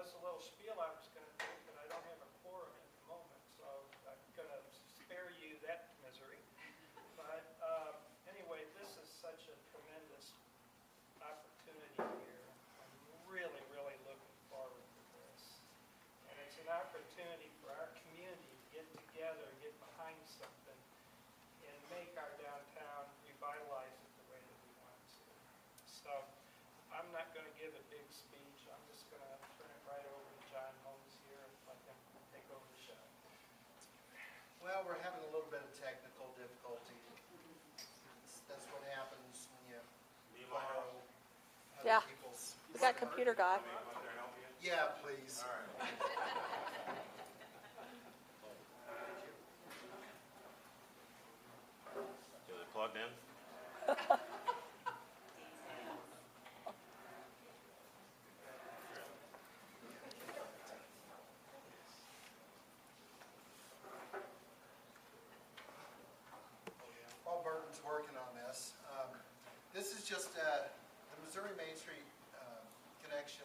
was a little spiel I was going to do, but I don't have a quorum at the moment, so I'm going to spare you that misery. But anyway, this is such a tremendous opportunity here. I'm really, really looking forward to this. And it's an opportunity for our community to get together and get behind something and make our downtown, revitalize it the way that we want to. So I'm not going to give a big speech. I'm just going to turn it right over to John Holmes here and let him take over the show. Well, we're having a little bit of technical difficulty. That's what happens when you borrow other people's. We got computer guy. Yeah, please. All right. Is it plugged in? While Burton's working on this, this is just the Missouri Main Street connection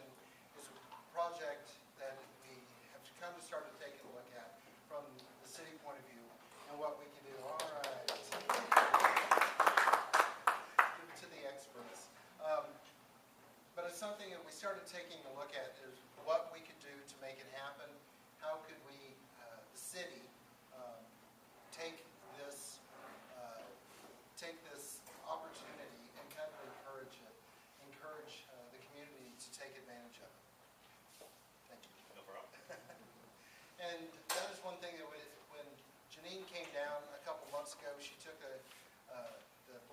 is a project that we have come to start to take a look at from the city point of view and what we can do. All right. Give it to the experts. But it's something that we started taking a look at is what we could do to make it happen. How could we, the city, take this opportunity and kind of encourage the community to take advantage of it. Thank you. No problem. And that is one thing that when Jeanine came down a couple months ago, she took the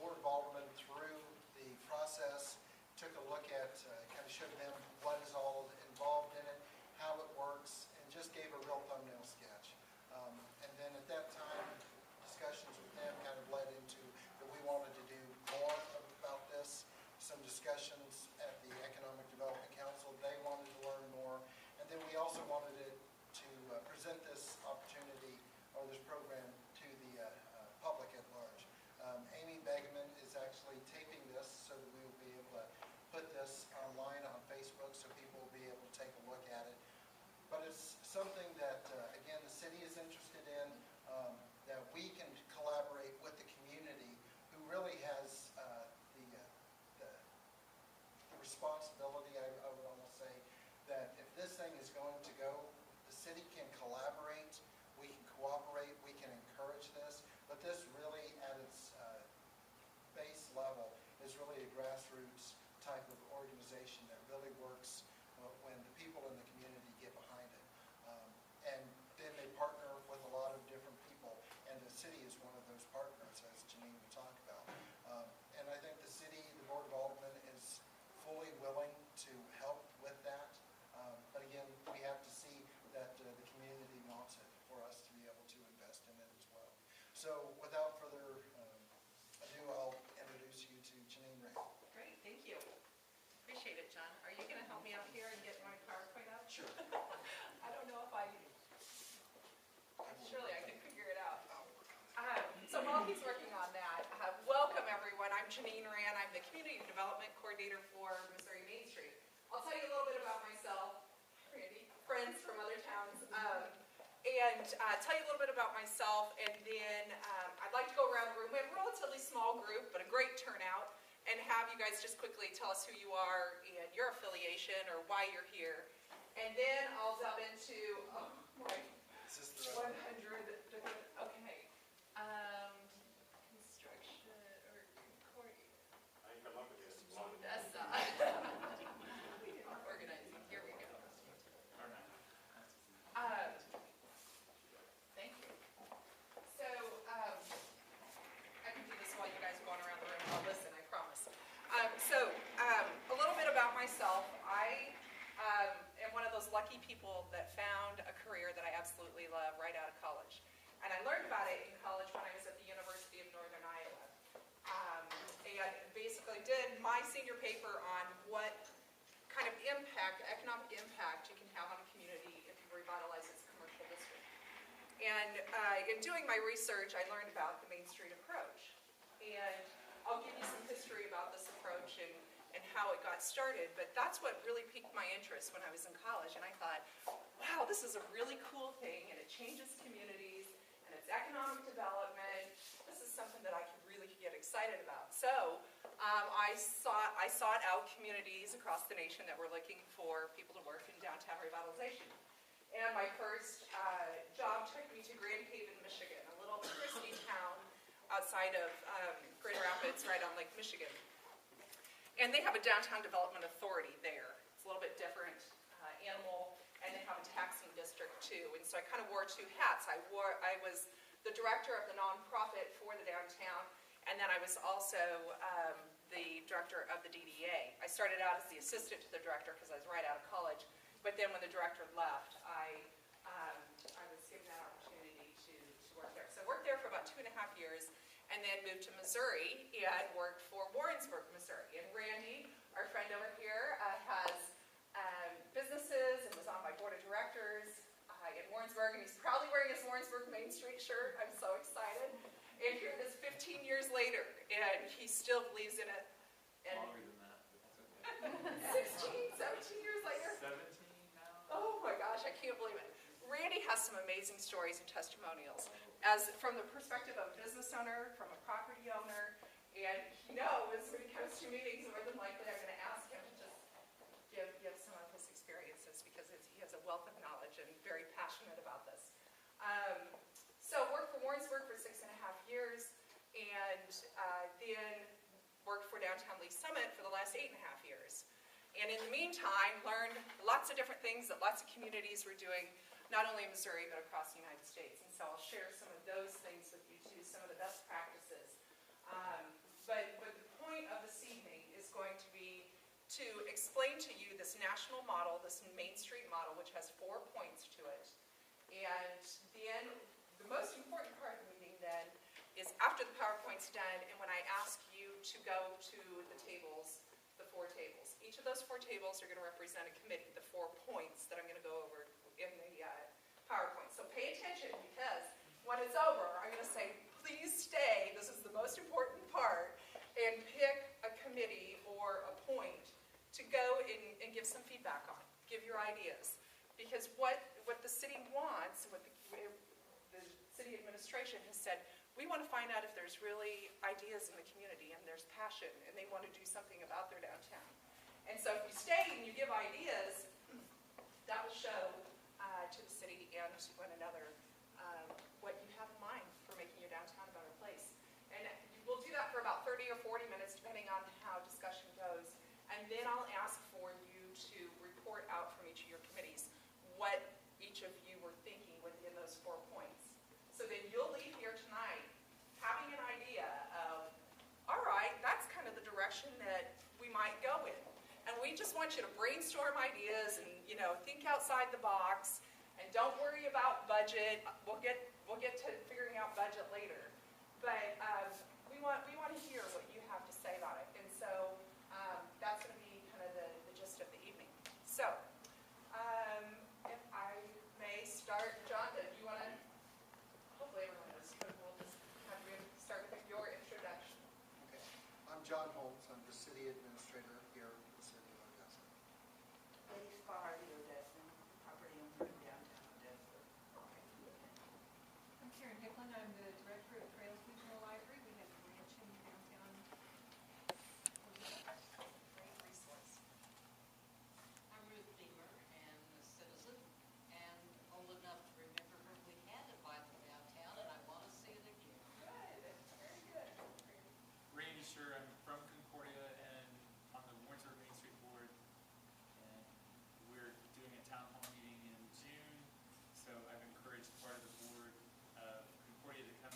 Board of Aldermen through the process, took a look at, kind of showed them what is all involved in it, how it works, and just gave a real thumbnail sketch. And then at that time, discussions with them kind of led into that we wanted to do more about this. Some discussions at the Economic Development Council, they wanted to learn more. And then we also wanted to present this opportunity or this program to the public at large. Amy Begeman is actually taping this so that we will be able to put this online on Facebook so people will be able to take a look at it. But it's something that, again, the city is interested in, that we can collaborate with the community who really has the responsibility, I would almost say, that if this thing is going to go, the city can collaborate, we can cooperate, we can encourage this, but this really at its base level is really a grassroots type of organization that really works when the people in the community get behind it. And then they partner with a lot of different people, and the city is one of those partners, as Jeanine will talk about. And I think the city, the Board of Aldermen, is fully willing to help with that. But again, we have to see that the community wants it for us to be able to invest in it as well. So without further ado, I'll introduce you to Jeanine Rann. Great, thank you. Appreciate it, John. Are you going to help me out here and get my PowerPoint up? Sure. I don't know if surely I can figure it out. So while he's working on that, welcome everyone. I'm Jeanine Rann. I'm the Community Development Coordinator for Missouri Main Street. I'll tell you a little bit about myself, Randy, friends from other towns, and tell you a little bit about myself, and then I'd like to go around the room. We have a relatively small group, but a great turnout, and have you guys just quickly tell us who you are and your affiliation or why you're here. And then I'll delve into, oh my, 100, okay. Construction or recording. I can come up with this. Odessa. Organizing. Here we go. Thank you. So, I can do this while you guys are going around the room. I'll listen, I promise. A little bit about myself. I am one of those lucky people that found a career that I absolutely love right out of college. And I learned about it in college when I was at the University of Northern Iowa. And basically did my senior paper on what kind of impact, economic impact you can have on a community if you revitalize its commercial district. And in doing my research, I learned about the Main Street approach. And I'll give you some history about this approach and how it got got started, but that's what really piqued my interest when I was in college, and I thought, wow, this is a really cool thing, and it changes communities, and it's economic development. This is something that I could really get excited about. So I sought out communities across the nation that were looking for people to work in downtown revitalization. And my first job took me to Grand Haven, Michigan, a little touristy town outside of Grand Rapids, right on Lake Michigan. And they have a downtown development authority there. It's a little bit different animal, and they have a taxing district too. And so I kind of wore two hats. I was the director of the nonprofit for the downtown, and then I was also the director of the DDA. I started out as the assistant to the director because I was right out of college, but then when the director left, I was given that opportunity to work there. So I worked there for about 2.5 years, and then moved to Missouri and worked for Warrensburg, Missouri. And Randy, our friend over here, has businesses and was on my board of directors in Warrensburg, and he's proudly wearing his Warrensburg Main Street shirt. I'm so excited. And here it is 15 years later, and he still believes in it. And Longer than that, but that's okay. 16, 17 years later. 17 now? Oh my gosh, I can't believe it. Randy has some amazing stories and testimonials. As from the perspective of a business owner, from a property owner, and he knows when he comes to meetings, more than likely I'm going to ask him to just give some of his experiences because he has a wealth of knowledge and very passionate about this. So worked for Warrensburg for 6.5 years, and then worked for Downtown Lee Summit for the last 8.5 years. And in the meantime, learned lots of different things that lots of communities were doing, not only in Missouri, but across the United States. And so I'll share some of those things with you too, some of the best practices. But the point of this evening is going to be to explain to you this national model, this Main Street model, which has 4 points to it. And then the most important part of the meeting then is after the PowerPoint's done, and when I ask you to go to the tables, the 4 tables. Each of those 4 tables are going to represent a committee, the 4 points that I'm going to go over in the PowerPoint. So pay attention, because when it's over, I'm going to say, please stay, this is the most important part, and pick a committee or a point to go and give some feedback on, give your ideas. Because what the city wants, what the city administration has said, we want to find out if there's really ideas in the community and there's passion and they want to do something about their downtown. And so if you stay and you give ideas, that will show to the city and to one another what you have in mind for making your downtown a better place. And we'll do that for about 30 or 40 minutes, depending on how discussion goes. And then I'll ask for you to report out from each of your committees what each of you were thinking within those 4 points. So then you'll leave here tonight having an idea of, all right, that's kind of the direction that we might go in. And we just want you to brainstorm ideas and, think outside the box, and don't worry about budget. We'll get to figuring out budget later. But we want to hear what you have to say about it. And so that's going to be kind of the gist of the evening. So if I may start, John, do you want to, hopefully everyone knows, but we'll just have you start with your introduction. Okay. I'm John Holmes. I'm the city administrator here in the city of Odessa. Lady Farr, the Odessa, property owner in downtown Odessa. I'm Karen Hicklin. I'm the director of Trails Regional Library. We have a ranch in downtown. Great resource. I'm Ruth Beamer and a citizen and old enough to remember when we had a vital downtown, and I want to see it again. Good. Very good. Randy Scher, I'm from Concordia and on the Warrensburg Main Street Board. And we're doing a town hall meeting in June, so I've encouraged part of the board of Concordia to come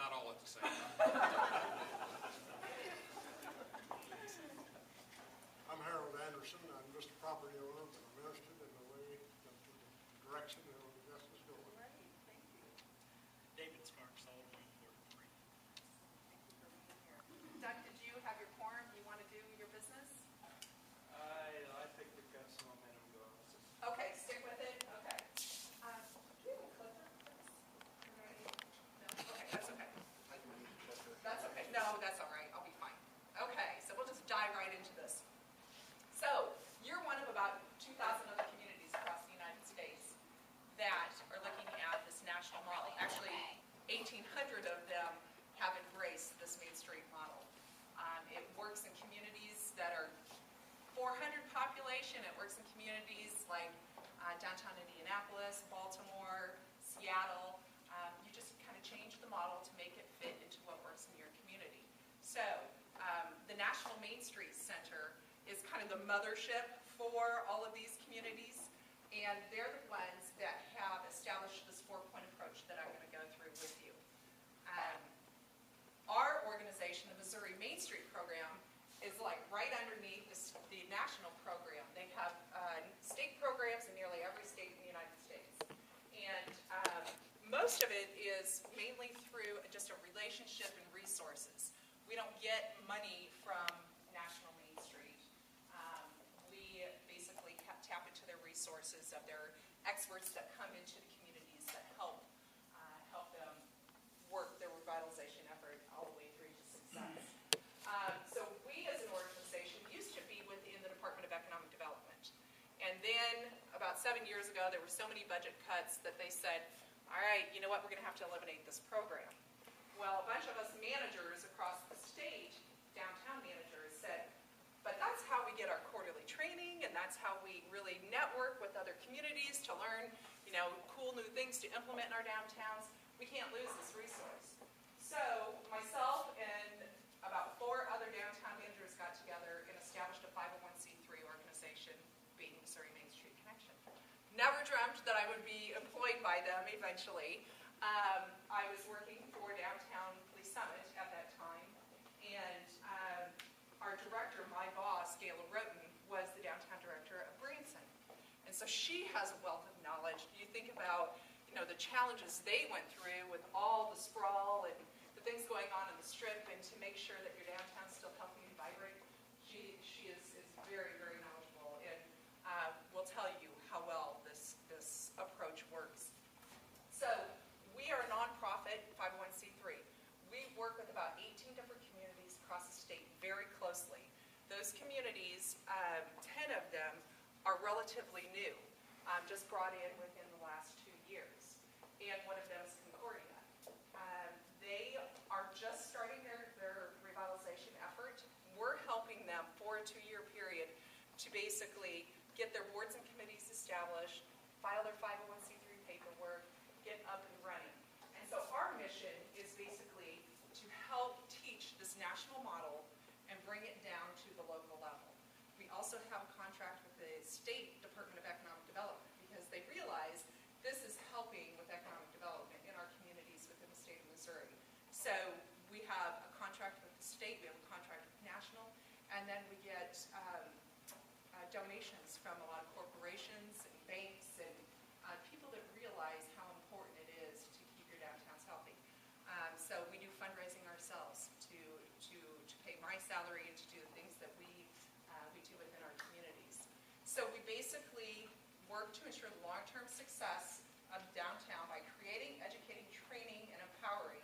not all at the same time. I'm Harold Anderson. I'm just a property owner, but I'm interested in the way, the direction that Odessa's going. Great, thank you. David Sparks, all of Ward 3. Thank you for being here. Doug, did you have your quorum? You want to do your business? I think we've got some momentum going. Let's just Okay, stick with it, okay. Do you have a clicker? No, okay, that's okay. I can read it better. That's okay, no, that's all right, I'll be fine. Okay, so we'll just dive right into this. So, you're one of about 2,000 other communities across the United States that are looking at this national model. Actually, 1,800 of them have embraced this Main Street model. It works in communities that are 400 population. It works in communities like downtown Indianapolis, Baltimore, Seattle. You just kind of change the model to make it fit into what works in your community. So the National Main Street Center is kind of the mothership for all of these communities, and they're the ones that have established this 4-point approach that I'm going to go through with you. Our organization, the Missouri Main Street Program, is like right underneath the national program. They have state programs in nearly every state in the United States. And most of it is mainly through just a relationship and resources. We don't get money from National Main Street. We basically tap into their resources of their experts that come into the communities that help them work their revitalization effort all the way through to success. So we as an organization used to be within the Department of Economic Development. And then about 7 years ago, there were so many budget cuts that they said, all right, you know what, we're going to have to eliminate this program. Well, a bunch of us managers across the state, downtown managers, said, but that's how we get our quarterly training, and that's how we really network with other communities to learn, you know, cool new things to implement in our downtowns. We can't lose this resource. So myself and about 4 other downtown managers got together and established a 501c3 organization, being Missouri Main Street Connection. Never dreamt that I would be employed by them eventually. I was working for Downtown Police Summit at that time, and our director, my boss, Gayla Roten, was the downtown director of Branson. And so she has a wealth of knowledge. You think about, you know, the challenges they went through with all the sprawl and the things going on in the Strip, and to make sure that your downtown's still healthy and vibrant. She is very, very knowledgeable, and will tell you how well this approach works. So we are a nonprofit 501c3. We work with about 18 different communities across the state very closely. Those communities, 10 of them are relatively new, just brought in within the last 2 years. And one of them is Concordia. They are just starting their revitalization effort. We're helping them for a 2-year period to basically get their boards and committees established, file their 501c3 paperwork, get up and running. And so our mission is basically to help teach this national model and bring it down to the local level. We also have a contract with the State Department of Economic Development because they realize this is helping with economic development in our communities within the state of Missouri. So we have a contract with the state, we have a contract with national, and then we get donations from a lot of corporations and banks and people that realize how important it is to keep your downtowns healthy. So we do fundraising ourselves to pay my salary and to do the things that we do within our communities. So we basically work to ensure the long-term success of downtown by creating, educating, training, and empowering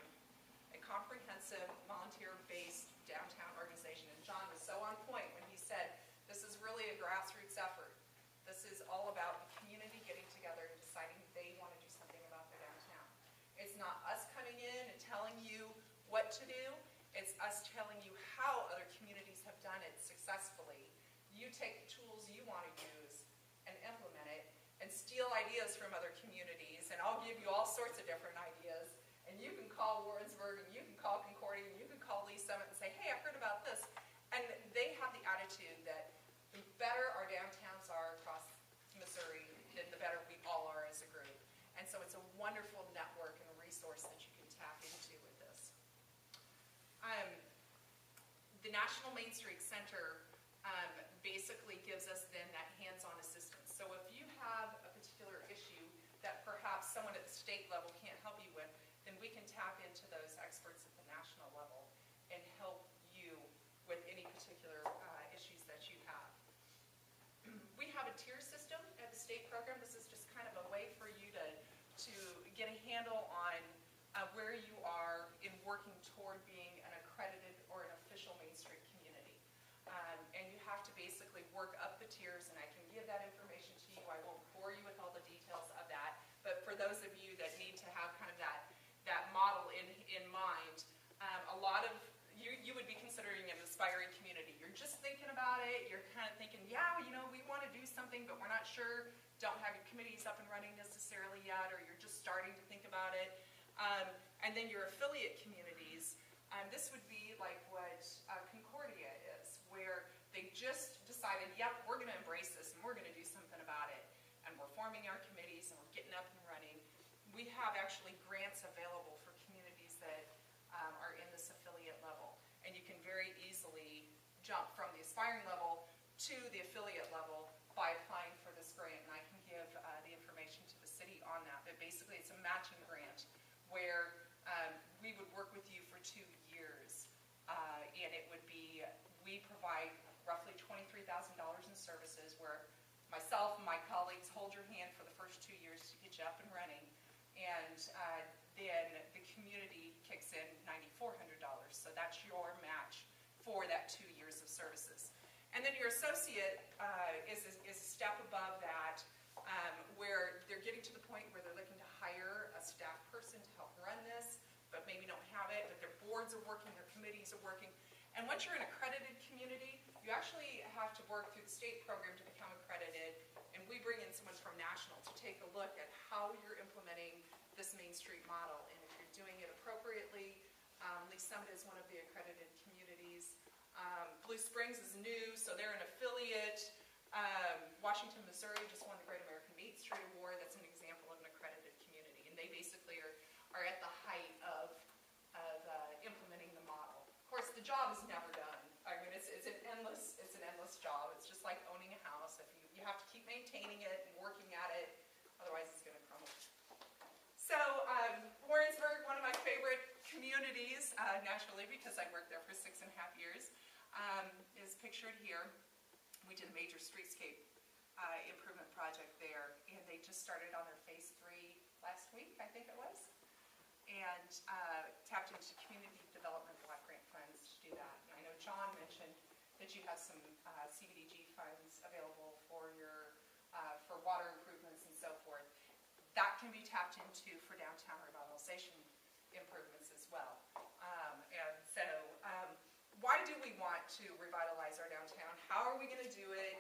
a comprehensive, volunteer-based downtown organization. And John was so on point when he said, this is really a grassroots effort. This is all about the community getting together and deciding they want to do something about their downtown. It's not us coming in and telling you what to do. It's us telling you how other communities have done it successfully. You take the tools you want to use and implement it, and steal ideas from other communities, and I'll give you all sorts of different ideas, and you can call Warrensburg, and you can call Concordia, and you can call Lee Summit and say, hey, I heard about this. And they have the attitude that the better our downtowns are across Missouri, the better we all are as a group. And so it's a wonderful network and a resource that you can tap into with this. National Main Street Center basically gives us then that hands-on assistance. So if you have a particular issue that perhaps someone at the state level can't help you with, then we can tap into those experts at the national level and help you with any particular issues that you have. We have a tier system at the state program. This is just kind of a way for you to get a handle on where you are in working toward being an accredited or an official Main Street community. And you have to basically work up the tiers, and I can give that information to you. I won't bore you with all the details of that, but for those of you that need to have kind of that model in mind, a lot of you would be considering an aspiring community. You're just thinking about it. You're kind of thinking, yeah, you know, we want to do something, but we're not sure. Don't have your committees up and running necessarily yet, or you're just starting to think about it. And then your affiliate communities. This would be like what Concordia is, where they just decided, yep, we're going to embrace this and we're going to do something about it. And we're forming our committees and we're getting up and running. We have actually grants available for communities that are in this affiliate level. And you can very easily jump from the aspiring level to the affiliate level by applying for this grant. And I can give the information to the city on that. But basically it's a matching grant where we would work with you for 2 years. And it would be, we provide roughly $23,000 in services where myself and my colleagues hold your hand for the first 2 years to get you up and running. And then the community kicks in $9,400. So that's your match for that 2 years of services. And then your associate is a step above that, where they're getting to the point where they're looking to hire a staff person to help run this, but maybe don't have it, but their boards are working, their committees are working. And once you're an accredited community, you actually have to work through the state program to become accredited, and we bring in someone from national to take a look at how you're implementing this Main Street model, and if you're doing it appropriately. Lee Summit is one of the accredited communities. Blue Springs is new, so they're an affiliate. Washington, Missouri just won the Great American Main Street Award. That's an example of an accredited community, and they basically are at the height of implementing the model. Of course, the job is never done. I mean, it's an endless job. It's just like owning a house. If you have to keep maintaining it and working at it, otherwise it's going to crumble. So Warrensburg, one of my favorite communities, naturally, because I worked there for 6.5 years, is pictured here. We did a major streetscape improvement project there, and they just started on their phase 3 last week, I think it was, and tapped into community development block grant funds to do that. And I know John mentioned that you have some CBDG funds available for your for water improvements and so forth. That can be tapped into for downtown revitalization improvements as well. And so why do we want to revitalize our downtown? How are we going to do it?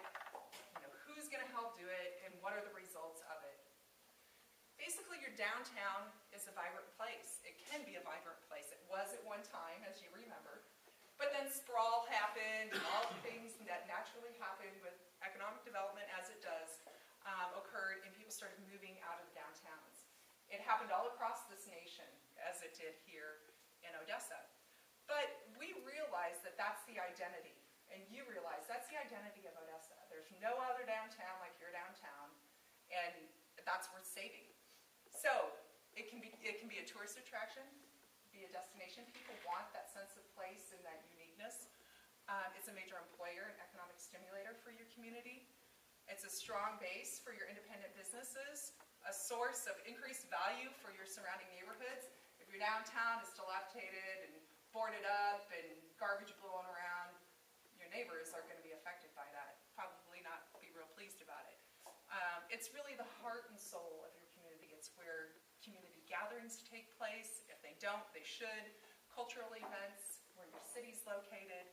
You know, who's going to help do it? And what are the results of it? Basically, your downtown is a vibrant place. It can be a vibrant place. It was at one time, as you remember. But then sprawl happened, and all the things that naturally happen with economic development as it does occurred, and people started moving out of the downtowns. It happened all across this nation, as it did here in Odessa. But we realize that that's the identity, and you realize that's the identity of Odessa. There's no other downtown like your downtown, and that's worth saving. So it can be a tourist attraction, be a destination. People want that sense of place and that uniqueness. It's a major employer and economic stimulator for your community. It's a strong base for your independent businesses, a source of increased value for your surrounding neighborhoods. If your downtown is dilapidated and boarded up and garbage blowing around, your neighbors are going to be affected by that. Probably not be real pleased about it. It's really the heart and soul of your community. It's where community gatherings take place. If they don't, they should. Cultural events, where your city's located.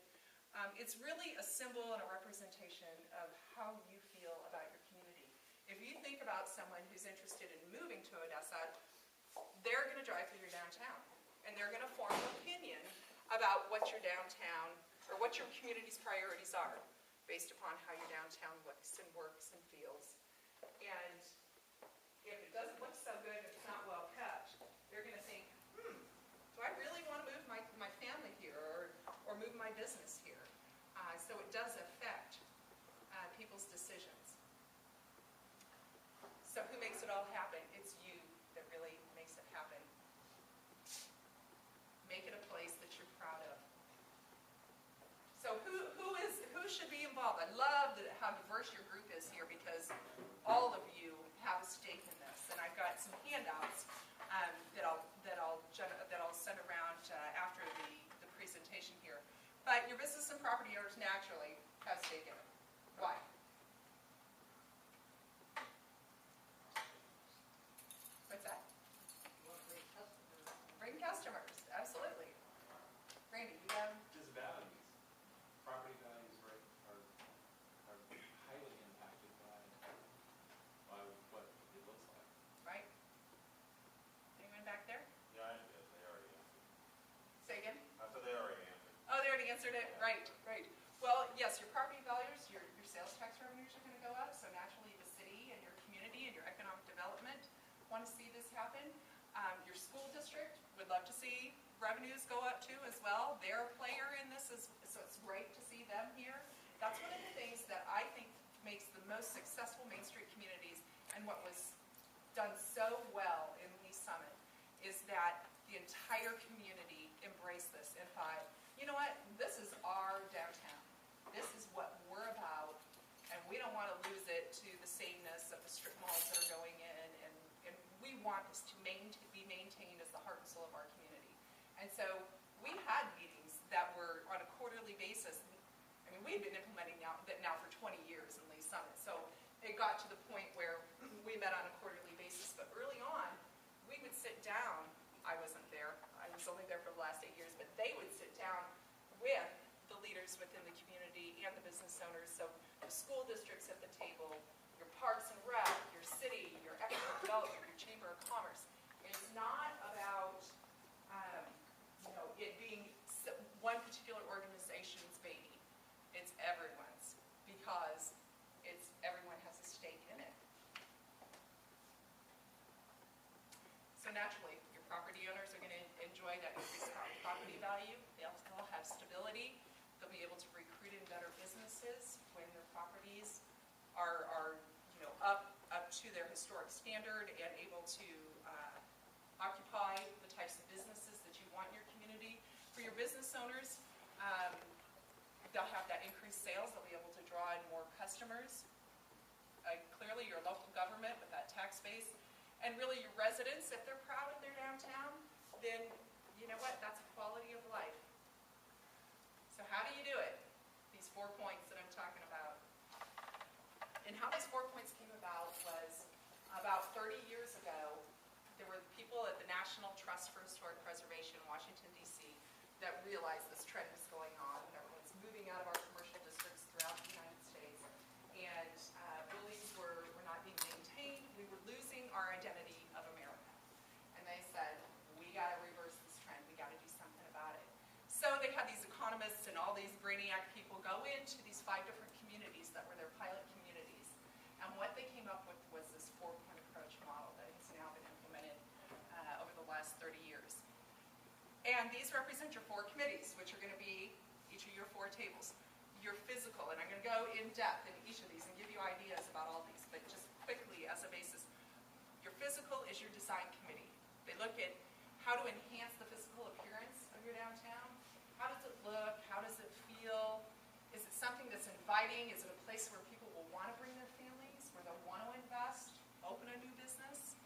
It's really a symbol and a representation of how you feel about your community. If you think about someone who's interested in moving to Odessa, they're going to drive through your downtown, and they're going to form an opinion about what your downtown, or what your community's priorities are, based upon how your downtown looks and works and feels. And if it doesn't look so good, if it's not well kept, they're going to think, do I really want to move my family here, or move my business here? all happen. It's you that really makes it happen. Make it a place that you're proud of. So who should be involved? I love how diverse your group is here because all of you have a stake in this. And I've got some handouts that I'll send around after the presentation here. But your business and property owners naturally have a stake in it. Why? What's that? Bring customers, absolutely. Randy, you have? Just values. Property values, right, are highly impacted by what it looks like. Right? Anyone back there? Yeah, I did, they already answered. Say again? I said they already answered. Oh, they already answered it? Right, right. Well, yes, your property values, your sales tax revenues are going to go up, so naturally the city and your community and your economic development want to see this happen. Your school district would love to see revenues go up too as well. They're a player in this, so it's great to see them here. That's one of the things that I think makes the most successful Main Street communities, and what was done so well in Lee Summit is that the entire community embraced this and thought, you know what, this is our downtown. This is what we're about, and we don't want to lose it to the sameness of the strip malls that are going in, and we want this to be maintained as the heart and soul of our community. And so we had meetings that were on a quarterly basis. I mean, we had been implementing that now for 20 years in Lee Summit, so it got to the point where we met on a quarterly basis, but early on, we would sit down. I wasn't there. I was only there for the last 8 years, but they would sit down with the leaders within the community and the business owners. So the school districts at the table, your parks and rec, your city, your economic development, your chamber of commerce. It's not about it being one particular organization's baby. It's everyone's, because everyone has a stake in it. So naturally, your property owners are going to enjoy that increased property value. They'll have stability. They'll be able to recruit in better businesses when their properties are up to their historic standard and able to occupy the types of businesses that you want in your community. For your business owners, they'll have that increased sales. They'll be able to draw in more customers. Clearly, your local government with that tax base. And really your residents, if they're proud of their downtown, then you know what, that's a quality of life. So how do you do it? These 4 points that I'm talking about. And how these 4 points came about was about 30 years ago, there were people at the National Trust for Historic Preservation in Washington, D.C. that realized this trend was going on. Everyone's moving out of our commercial districts throughout the United States. And buildings were not being maintained. We were losing our identity of America. And they said, we got to reverse this trend. We got to do something about it. So they had these economists and all these brainiac people go into these 5 different communities that were their pilot communities. And what they came up with was this 4-point approach model that has now been implemented over the last 30 years. And these represent your 4 committees, which are going to be each of your 4 tables. Your physical, and I'm going to go in depth in each of these and give you ideas about all these, but just quickly as a basis. Your physical is your design committee. They look at how to enhance the physical appearance of your downtown. How does it look? How does it feel? Is it something that's inviting? Is it a place where people will want to bring their families, where they'll want to invest, open a new business?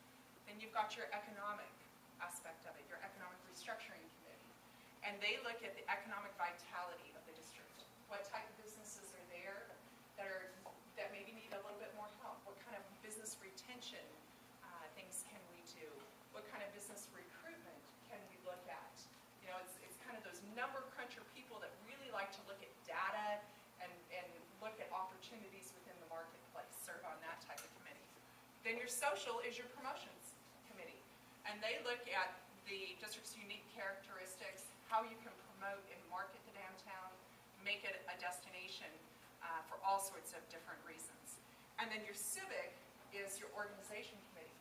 Then you've got your economic aspect of it, your economic restructuring committee. And they look at the economic vitality of the district. What type of businesses are there that maybe need a little bit more help? What kind of business retention things can we do? What kind of business recruitment can we look at? You know, it's kind of those number cruncher people that really like to look at data and look at opportunities within the marketplace, serve on that type of committee. Then your social is your promotions committee. And they look at the district's unique characteristics, how you can promote and market the downtown, make it a destination for all sorts of different reasons. And then your civic is your organization committee.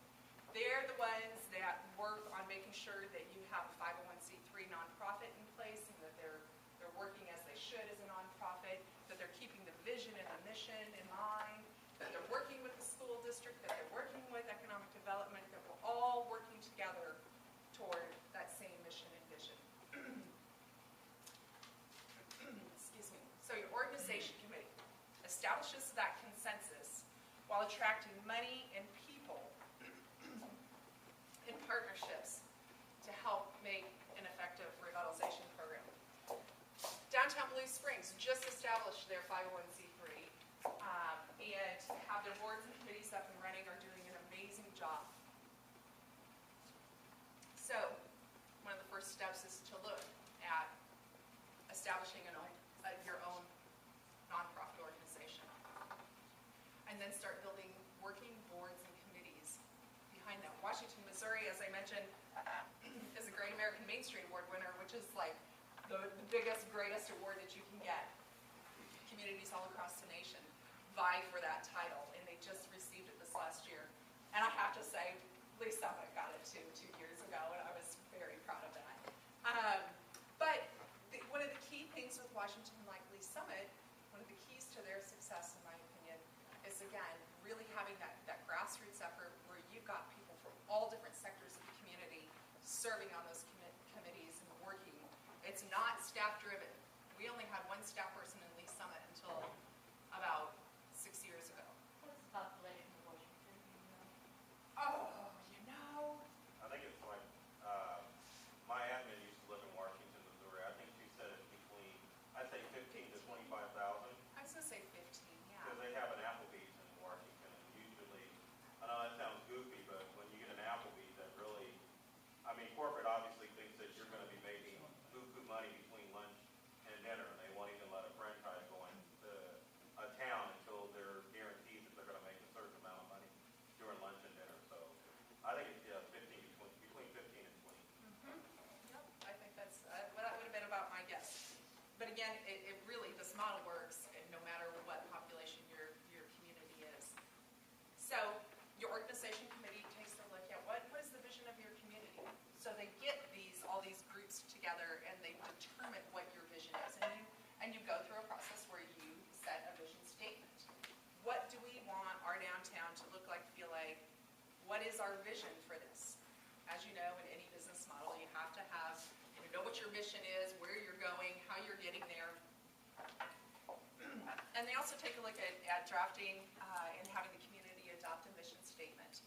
They're the ones that work on making sure that you have a 501c3 nonprofit in place and that they're working as they should as a nonprofit, that they're keeping the vision and the mission in mind, that they're working with the school district, that they're working with economic development, establishes that consensus while attracting money and people in partnerships to help make an effective revitalization program. Downtown Blue Springs just established their 501c3 and have their boards and committees up and running, are doing an amazing job. So one of the first steps is to look at establishing your own nonprofit organization, and then start building working boards and committees behind that. Washington, Missouri, as I mentioned, is a Great American Main Street Award winner, which is like the biggest, greatest award that you can get. Communities all across the nation vie for that title, and they just received it this last year. And I have to say, Lee Summit got it too 2 years ago, and I was very proud of that. But one of the key things with Washington like Lee Summit, one of the keys to their success, in my opinion, is again, really having that grassroots effort where you've got people from all different sectors of the community serving on those committees and working. It's not staff-driven. We only had one staff person in Lee Summit until about 6 years ago. What's the population of Washington, do you know? Oh, you know, I think it's like, my admin used to live in Washington, Missouri. I think she said it's between, I'd say 15 to 25,000. I was going to say 15, yeah. Because they have an Applebee's in Washington, and usually, I know that sounds goofy, but when you get an Applebee's, that really, I mean, corporate obviously thinks that you're going to be making buku money between lunch and dinner, and they won't even let a franchise go into a town until they're guaranteed that they're going to make a certain amount of money during lunch and dinner. So I think it's 15 to 20, between 15 and 20. Yep, I think that's, well, that would have been about my guess. But again, it really, this model works no matter what population your community is. So your organization committee takes a look at what is the vision of your community. So they get all these groups together and they determine what your vision is. And you go through a process where you set a vision statement. What do we want our downtown to look like, feel like? What is our vision for this? As you know, in any business model, you have to have, know what your mission is, where you're going, how you're getting there. And they also take a look at drafting and having the community adopt a mission statement.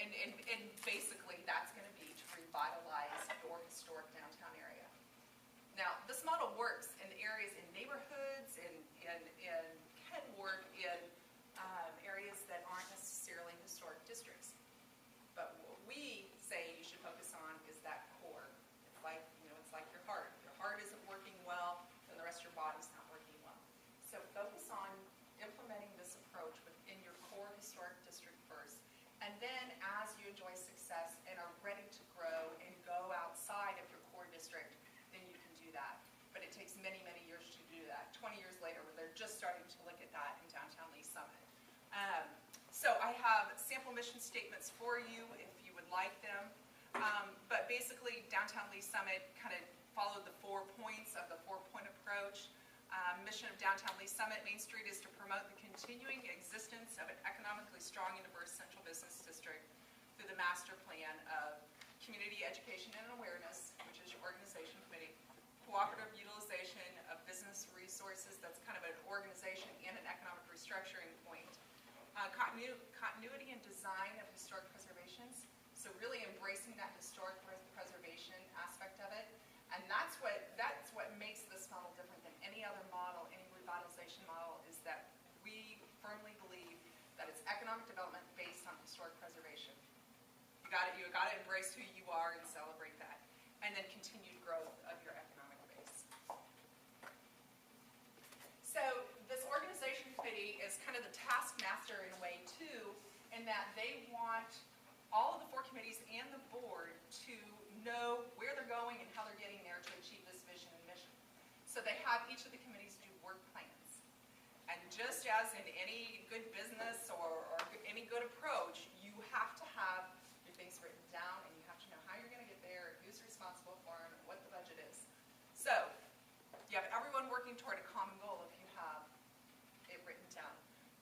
And basically, that's going to be to revitalize your historic downtown area. Now, this model works in areas, in neighborhoods, and can work in areas that aren't necessarily historic districts. But what we say you should focus on is that core. It's like, it's like your heart. Your heart isn't working well, then the rest of your body's not working well. So focus on implementing this approach within your core historic district first. And then as you enjoy success and are ready to grow and go outside of your core district, then you can do that. But it takes many, many years to do that. 20 years later, they're just starting to look at that in downtown Lee Summit. So I have sample mission statements for you if you would like them. But basically, downtown Lee Summit kind of followed the 4 points of the 4-point approach. Mission of downtown Lee Summit Main Street is to promote the continuing existence of an economically strong and diverse central business district through the master plan of community education and awareness, which is your organization committee, cooperative utilization of business resources, that's kind of an organization and an economic restructuring point, continuity and design of historic preservations, so really embracing that historic preservation aspect of it. And that's what makes this model different than any other model, any revitalization model, is that we firmly believe that it's economic development based on historic preservation. You got to embrace who you are and celebrate that. And then continued growth of your economic base. So this organization committee is kind of the taskmaster in a way too, in that they want all of the 4 committees and the board to know where they're going and how they're getting there to achieve this vision and mission. So they have each of the committees do work plans. And just as in any good business or any good approach, you have to have your things written down and you have to know how you're going to get there, who's responsible for them, and what the budget is. So you have everyone working toward a common goal if you have it written down.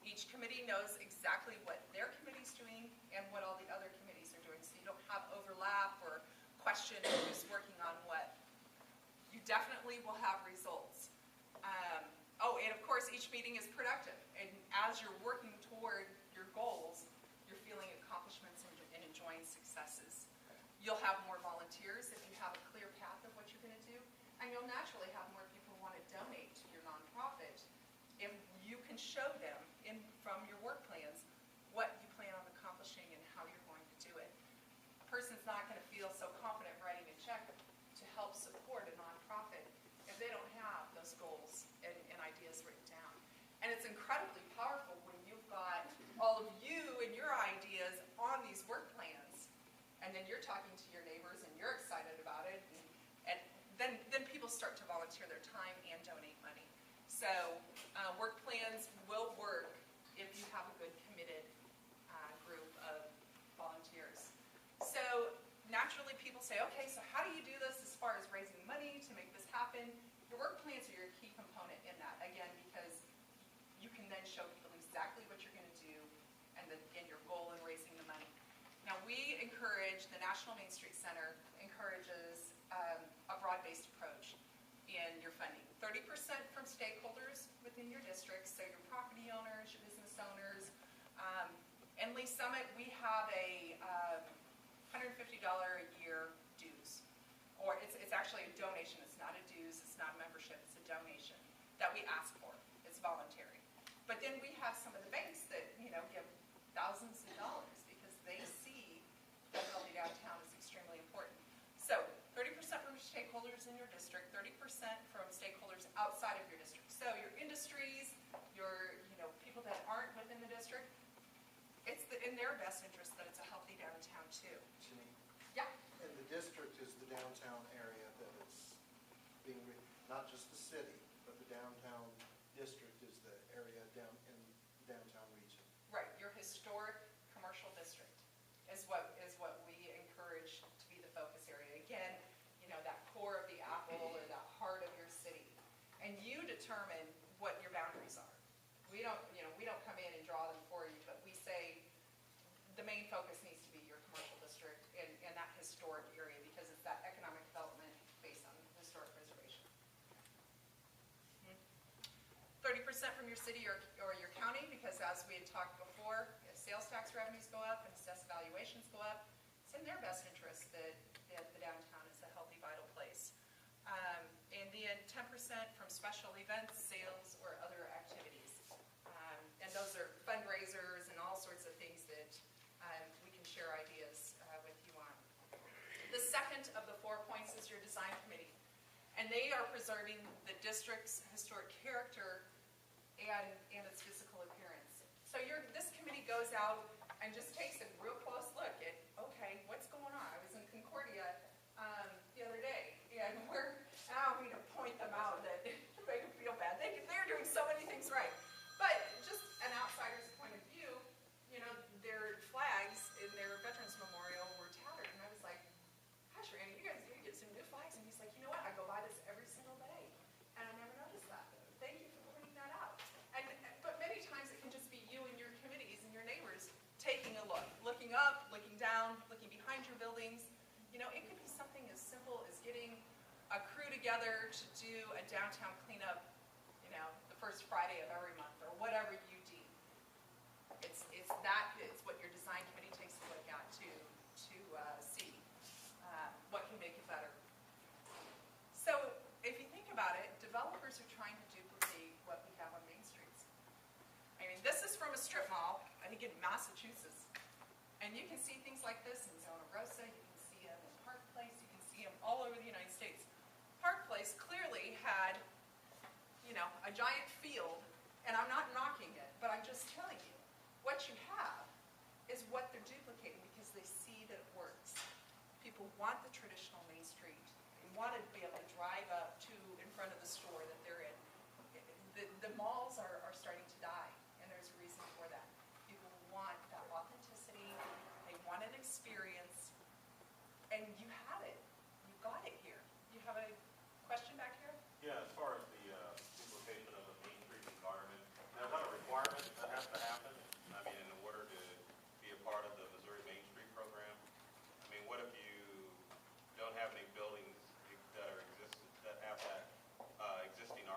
Each committee knows exactly what their committee's doing and what all the other committees are doing, so you don't have overlap or question who's working on what. You definitely will have results. Oh, and of course, course, each meeting is productive, and as you're working toward your goals, you're feeling accomplishments and enjoying successes. You'll have more volunteers if you have a clear path of what you're going to do, and you'll naturally have more people who want to donate to your nonprofit if you can show them from your work plans what you plan on accomplishing and how you're going to do it. A person's not going to feel so confident writing a check to help support a nonprofit if they don't have those goals and ideas written down. And it's incredibly powerful when you've got all of you and your ideas on these work plans, and then you're talking to your neighbors and you're excited about it, and then people start to volunteer their time and donate money. So work plans will work if you have a good committed group of volunteers. So naturally people say, okay, so how do you do this as far as raising money to make this happen? Your work plans are your key component in that, again, because you can then show people exactly what you're going to do and your goal in raising the money. Now we encourage, the National Main Street Center encourages a broad-based approach in your funding. 30% from stakeholders within your district, so your property owners, your business owners. In Lee Summit, we have a $150 a year dues. Or it's actually a donation. It's not a dues, it's not a membership, it's a donation that we ask for. It's voluntary. But then we have some of the banks that, give thousands of dollars because they see that healthy downtown is extremely important. So 30% from stakeholders in your district, 30% from stakeholders outside of your district. So your industries, your people that aren't within the district, it's in their best interest that it's a healthy downtown too. Jeanine? Yeah. And the district is the downtown area that it's being, not just the city, but the downtown district is the area down in the downtown region. Right, your historic commercial district is what we encourage to be the focus area. Again, that core of the apple or that heart of your city. And you determine what your boundaries are. We don't come in and draw them for you, but we say the main focus needs to be your commercial district and that historic area because it's that economic development based on historic preservation. 30% from your city or your county, because as we had talked before, if sales tax revenues go up and assessed valuations go up, it's in their best interest that the downtown is a healthy, vital place. And then 10% from special events, sales, or other activities. And those are fundraisers and all sorts of things that we can share ideas with you on. The second of the 4 points is your design committee. And they are preserving the district's historic character and its physical appearance. So this committee goes out and just takes a real close look at, okay, what's going on? I was in Concordia the other day, and I don't mean to point them out that make them feel bad. They're doing so many things right. But just an outsider's point of view, their flags in their Veterans Memorial were tattered. And I was like, gosh, Randy, you guys need to get some new flags. And he's like, you know what? I go by this every single day. And I never noticed that. Thank you for pointing that out. But many times it can just be you and your committees and your neighbors taking a look. Looking up, looking down, looking behind your buildings. It could be something as simple as getting a crew together to do a downtown cleanup, the first Friday of every month, or whatever you deem. It's what your design committee takes a look at to see what can make it better. So if you think about it, developers are trying to duplicate what we have on main streets. I mean, this is from a strip mall, I think in Massachusetts. And you can see things like this in Zona Rosa, you can see them in Park Place, you can see them all over the United States. Park Place clearly had, a giant field, and I'm not knocking it, but I'm just telling you, what you have is what they're duplicating because they see that it works. People want the traditional Main Street. They want to be able to drive up to in front of the store that they're in. The malls are starting to die, and there's a reason for that. People want that authenticity. They want an experience, and you have it. You've got it here. You have a question back here? Yeah, as far as the duplication of a Main Street environment, now is that a requirement that has to happen? I mean, in order to be a part of the Missouri Main Street program? I mean, what if you don't have any buildings that have that existing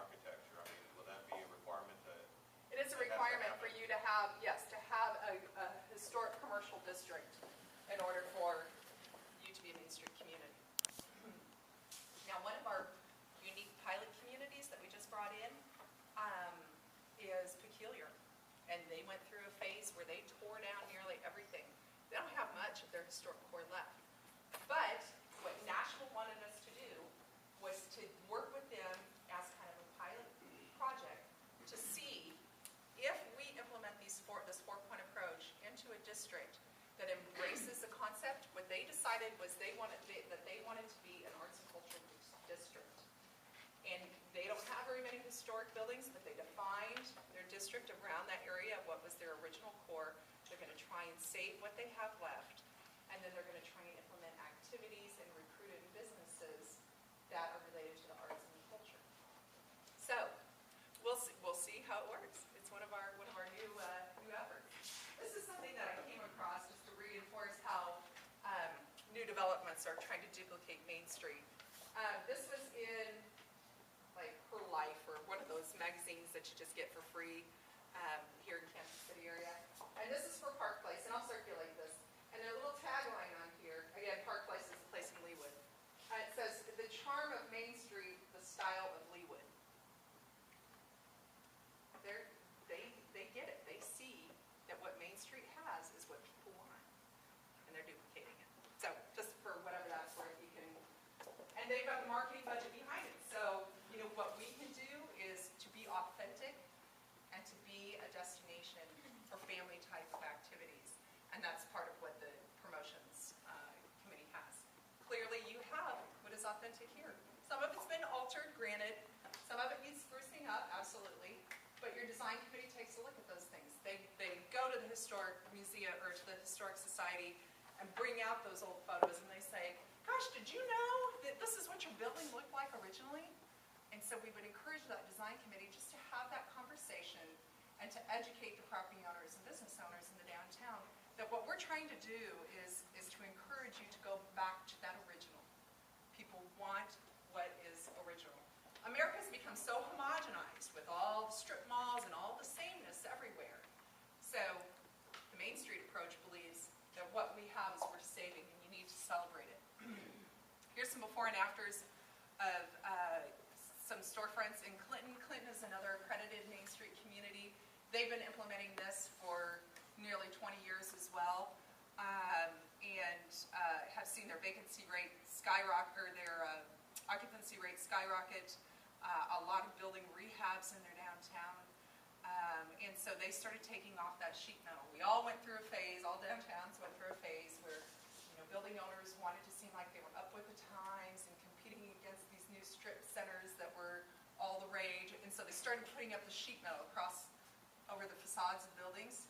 Now, one of our unique pilot communities that we just brought in is Peculiar. And they went through a phase where they tore down nearly everything. They don't have much of their historic core left. But what Nashville wanted us to do was to work with them as kind of a pilot project to see if we implement this four-point approach into a district that embraces the concept. What they decided was that they wanted to be an arts and cultural district. And they don't have very many historic buildings, but they defined their district around that area of what was their original core. They're going to try and save what they have left, and then they're going to try and implement activities and recruit in businesses that are related to the arts and the culture. So we'll see how it works. It's one of our new efforts. This is something that I came across just to reinforce how new developments are trying to duplicate Main Street. This was in like Her Life or one of those magazines that you just get for free here in Kansas City area. And this is for Park Place, and I'll circulate this. And their little tagline on here, again, Park Place is a place in Leawood. It says, "The charm of Main Street, the style of Leawood." They get it. They see that what Main Street has is what people want, and they're duplicating it. So just for whatever that's worth, you can, and they've got the marketing budget behind it. So, what we can do is to be authentic and to be a destination for family type of activities. And that's part of what the promotions committee has. Clearly you have what is authentic here. Some of it's been altered, granted. Some of it needs sprucing up, absolutely. But your design committee takes a look at those things. They go to the historic museum or to the historic society and bring out those old photos and they say, gosh, did you know that this is what your building looked like originally? And so we would encourage that design committee just to have that conversation and to educate the property owners and business owners in the downtown that what we're trying to do is to encourage you to go back to that original. People want what is original. America's become so homogenized with all the strip malls and all the sameness everywhere. So the Main Street approach believes that what we have is worth saving and you need to celebrate it. Here's some before and afters of some storefronts in Clinton. Clinton is another accredited Main Street community. They've been implementing this for nearly 20 years as well, and have seen their vacancy rate skyrocket, or their occupancy rate skyrocket. A lot of building rehabs in their downtown, and so they started taking off that sheet metal. We all went through a phase, all downtowns went through a phase where building owners wanted to seem like they were up with the times and competing against these new strip centers that were all the rage, and so they started putting up the sheet metal across over the facades of buildings.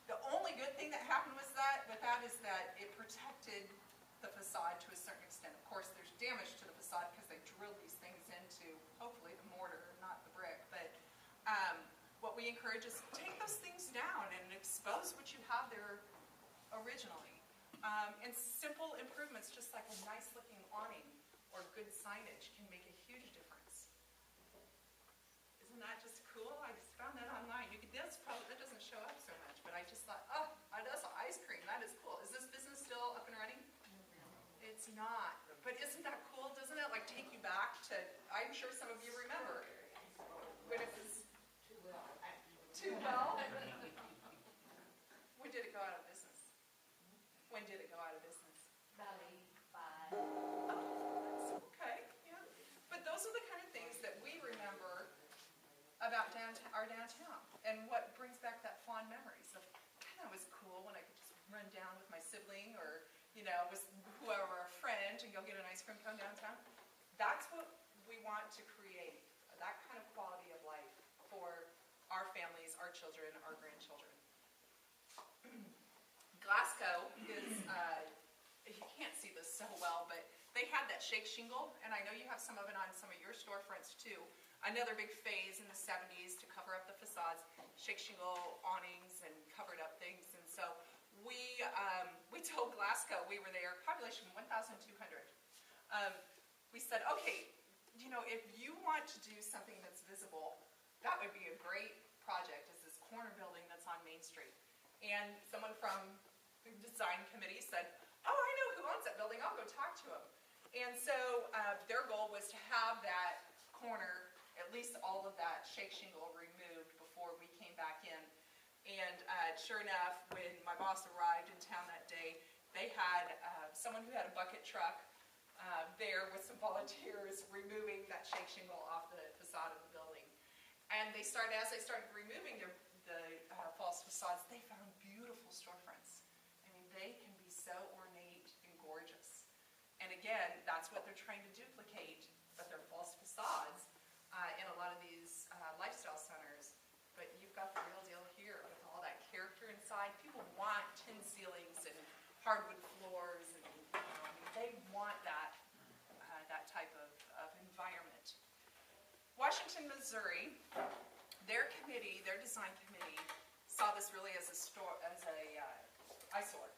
The only good thing that happened with that is that it protected the facade to a certain extent. Of course, there's damage to the facade because they drilled these things into, hopefully, the mortar, not the brick. But what we encourage is take those things down and expose what you have there originally. And simple improvements, just like a nice-looking awning or good signage, can make a huge difference. Isn't that just cool? I just found that online. That doesn't show up so much, but I just thought, oh, Odessa ice cream, that is cool. Is this business still up and running? It's not. But isn't that cool? Doesn't it like take you back to, I'm sure some of you remember, when it was too well? When did it go out of business? When did it go out of business? About 85. Oh, okay, yeah. But those are the kind of things that we remember about our downtown, and what brings back that fond memories of, God, that was cool when I could just run down with my sibling or, with whoever, a friend, and go get an ice cream cone downtown. That's what we want to create, that kind of quality of life for our families, our children, our grandchildren. Glasgow is, you can't see this so well, but they had that shake shingle, and I know you have some of it on some of your storefronts too. Another big phase in the 70s to cover up the facades, shake shingle awnings and covered up things. And so we told Glasgow, we were there, population 1,200. We said, okay, if you want to do something that's visible, that would be a great project, is this corner building that's on Main Street. And someone from the design committee said, oh, I know who owns that building, I'll go talk to him. And so their goal was to have that corner, at least all of that shake shingle removed before we came back in. And sure enough, when my boss arrived in town that day, they had someone who had a bucket truck there with some volunteers removing that shake shingle off the facade of the building. And as they started removing the false facades, they found beautiful storefronts. I mean, they can be so ornate and gorgeous. And again, that's what they're trying to duplicate, but they're false facades in a lot of these lifestyle centers. But you've got the real deal here with all that character inside. People want tin ceilings and hardwood floors, and they want that type of environment. Washington, Missouri, their design committee, saw this really as a eyesore.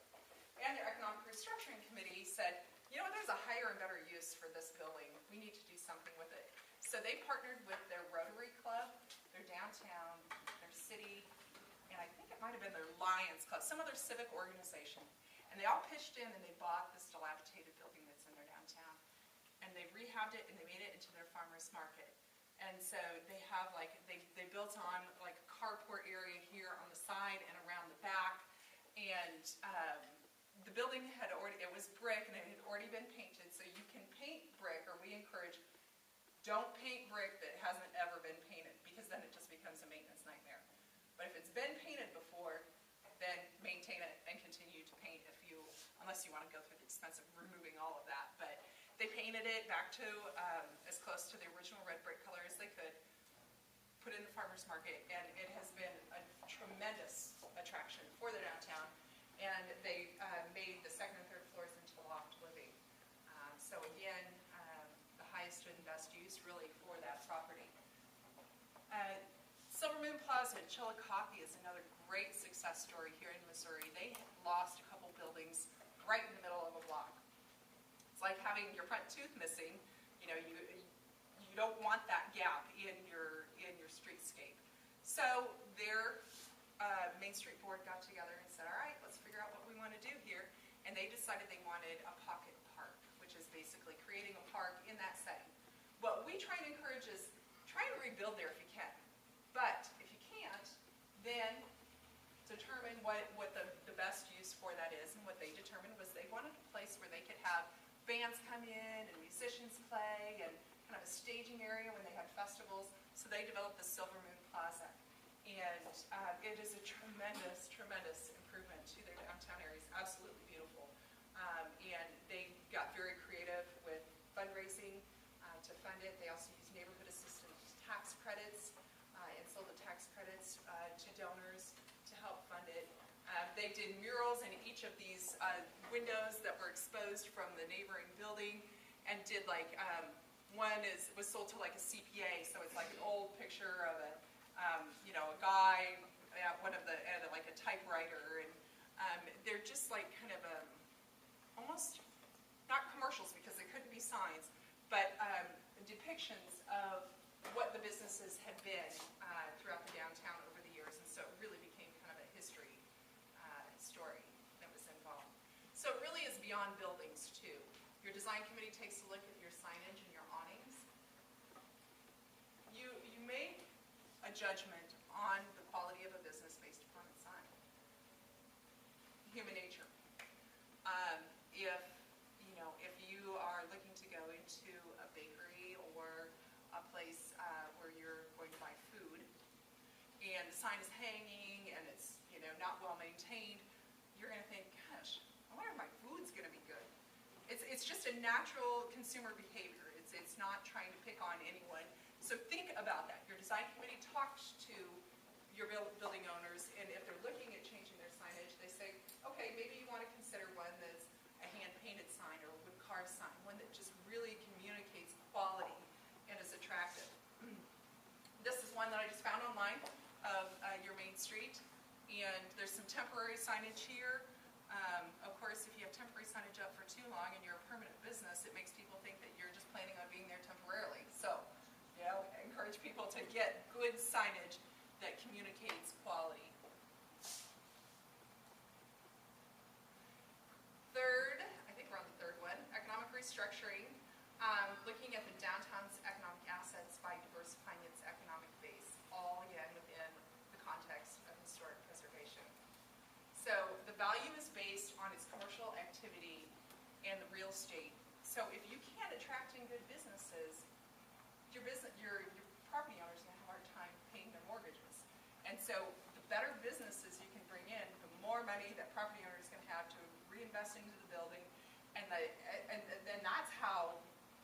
And their economic restructuring committee said, you know what, there's a higher and better use for this building. We need to do something with it. So they partnered with their Rotary Club, their downtown, their city, and I think it might have been their Lions Club, some other civic organization. And they all pitched in and they bought this dilapidated building that's in their downtown. And they rehabbed it and they made it into their farmer's market. And so they have they built on like a carport area here on the side and around the back. And the building it was brick and it had already been painted. So you can paint brick, or we encourage, don't paint brick that hasn't ever been painted, because then it just becomes a maintenance nightmare. But if it's been painted before, then maintain it and continue to paint unless you want to go through the expense of removing all of that. But they painted it back to as close to the original red brick color as they could, put in the farmer's market, and it has been a tremendous attraction for the downtown. And they made the second and third floors into loft living. So again, the highest and best use really for that property. Silver Moon Plaza in Chillicothe is another great success story here in Missouri. They lost a couple buildings right in the middle of a block. It's like having your front tooth missing. You know, you don't want that gap in your streetscape. So their Main Street Board got together and said, all right, let's figure out what we want to do here. And they decided they wanted a pocket park, which is basically creating a park in that setting. What we try and encourage is try and rebuild there if you can. But if you can't, then determine what the best use for that is. And what they determined was they wanted a place where they could have bands come in and musicians play and kind of a staging area when they had festivals. So they developed the Silver Moon Plaza. And it is a tremendous, tremendous improvement to their downtown area. It's absolutely beautiful. And they got very creative with fundraising to fund it. They also used neighborhood assistance tax credits and sold the tax credits to donors to help fund it. They did murals in each of these windows that were exposed from the neighboring building, and did one was sold to like a CPA, so it's like an old picture of a guy at like a typewriter, and they're just like kind of almost not commercials because they couldn't be signs, but depictions of what the businesses had been throughout the downtown over the years, and so it really became kind of a history story that was involved. So it really is beyond buildings too. Your design committee takes a look at your signage and your awnings. You make a judgment on the quality of a business based upon its sign. Human nature. If you are looking to go into a bakery or a place where you're going to buy food, and the sign is hanging and it's not well maintained, you're going to think, gosh, I wonder if my food's going to be good. It's just a natural consumer behavior. It's not trying to pick on anyone. So think about that. Your design committee talks to your building owners, and if they're looking at changing their signage, they say, okay, maybe you want to consider one that's a hand-painted sign or a wood-carved sign, one that just really communicates quality and is attractive. This is one that I just found online of your Main Street, and there's some temporary signage here. Of course, if you have temporary signage up for too long and you're a permanent business, it makes people think that you're just planning on being there temporarily. So, I encourage people to get good signage that communicates quality. Third, I think we're on the third one, economic restructuring. value is based on its commercial activity and the real estate. So if you can't attract in good businesses, your property owner's gonna have a hard time paying their mortgages. And so the better businesses you can bring in, the more money that property owner is gonna have to reinvest into the building. And then that's how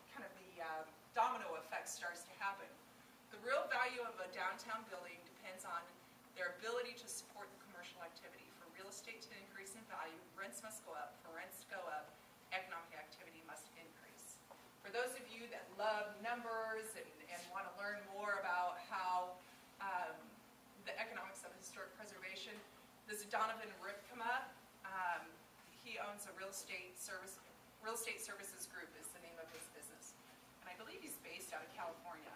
kind of the domino effect starts to happen. The real value of a downtown building depends on their ability to support the commercial activity. For real estate to increase in value, rents must go up. For rents to go up, economic activity must increase. For those of you that love numbers and want to learn more about how the economics of historic preservation, this is Donovan Ripkema. He owns a real estate services group is the name of his business. And I believe he's based out of California.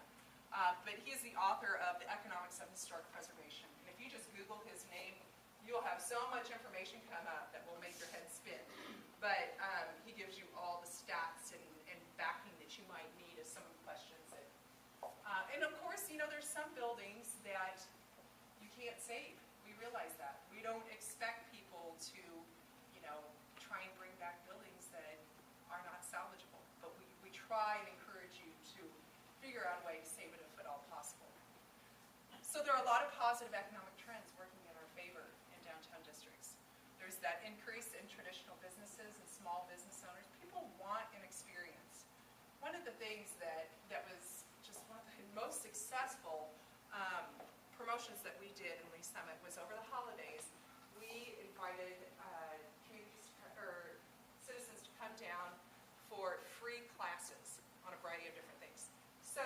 But he is the author of The Economics of Historic Preservation. And if you just Google his name, you'll have so much information come up that will make your head spin. But he gives you all the stats and backing that you might need as some of the questions. And of course, you know, there's some buildings that you can't save. We realize that. We don't expect people to, you know, try and bring back buildings that are not salvageable. But we try and encourage you to figure out a way to save it if at all possible. So there are a lot of positive economic trends working in our favor in downtown districts. There's that increase in traditional businesses and small business owners. People want an experience. One of the things that was just one of the most successful promotions that we did in Lee Summit was over the holidays. We invited citizens to come down for free classes on a variety of different things. So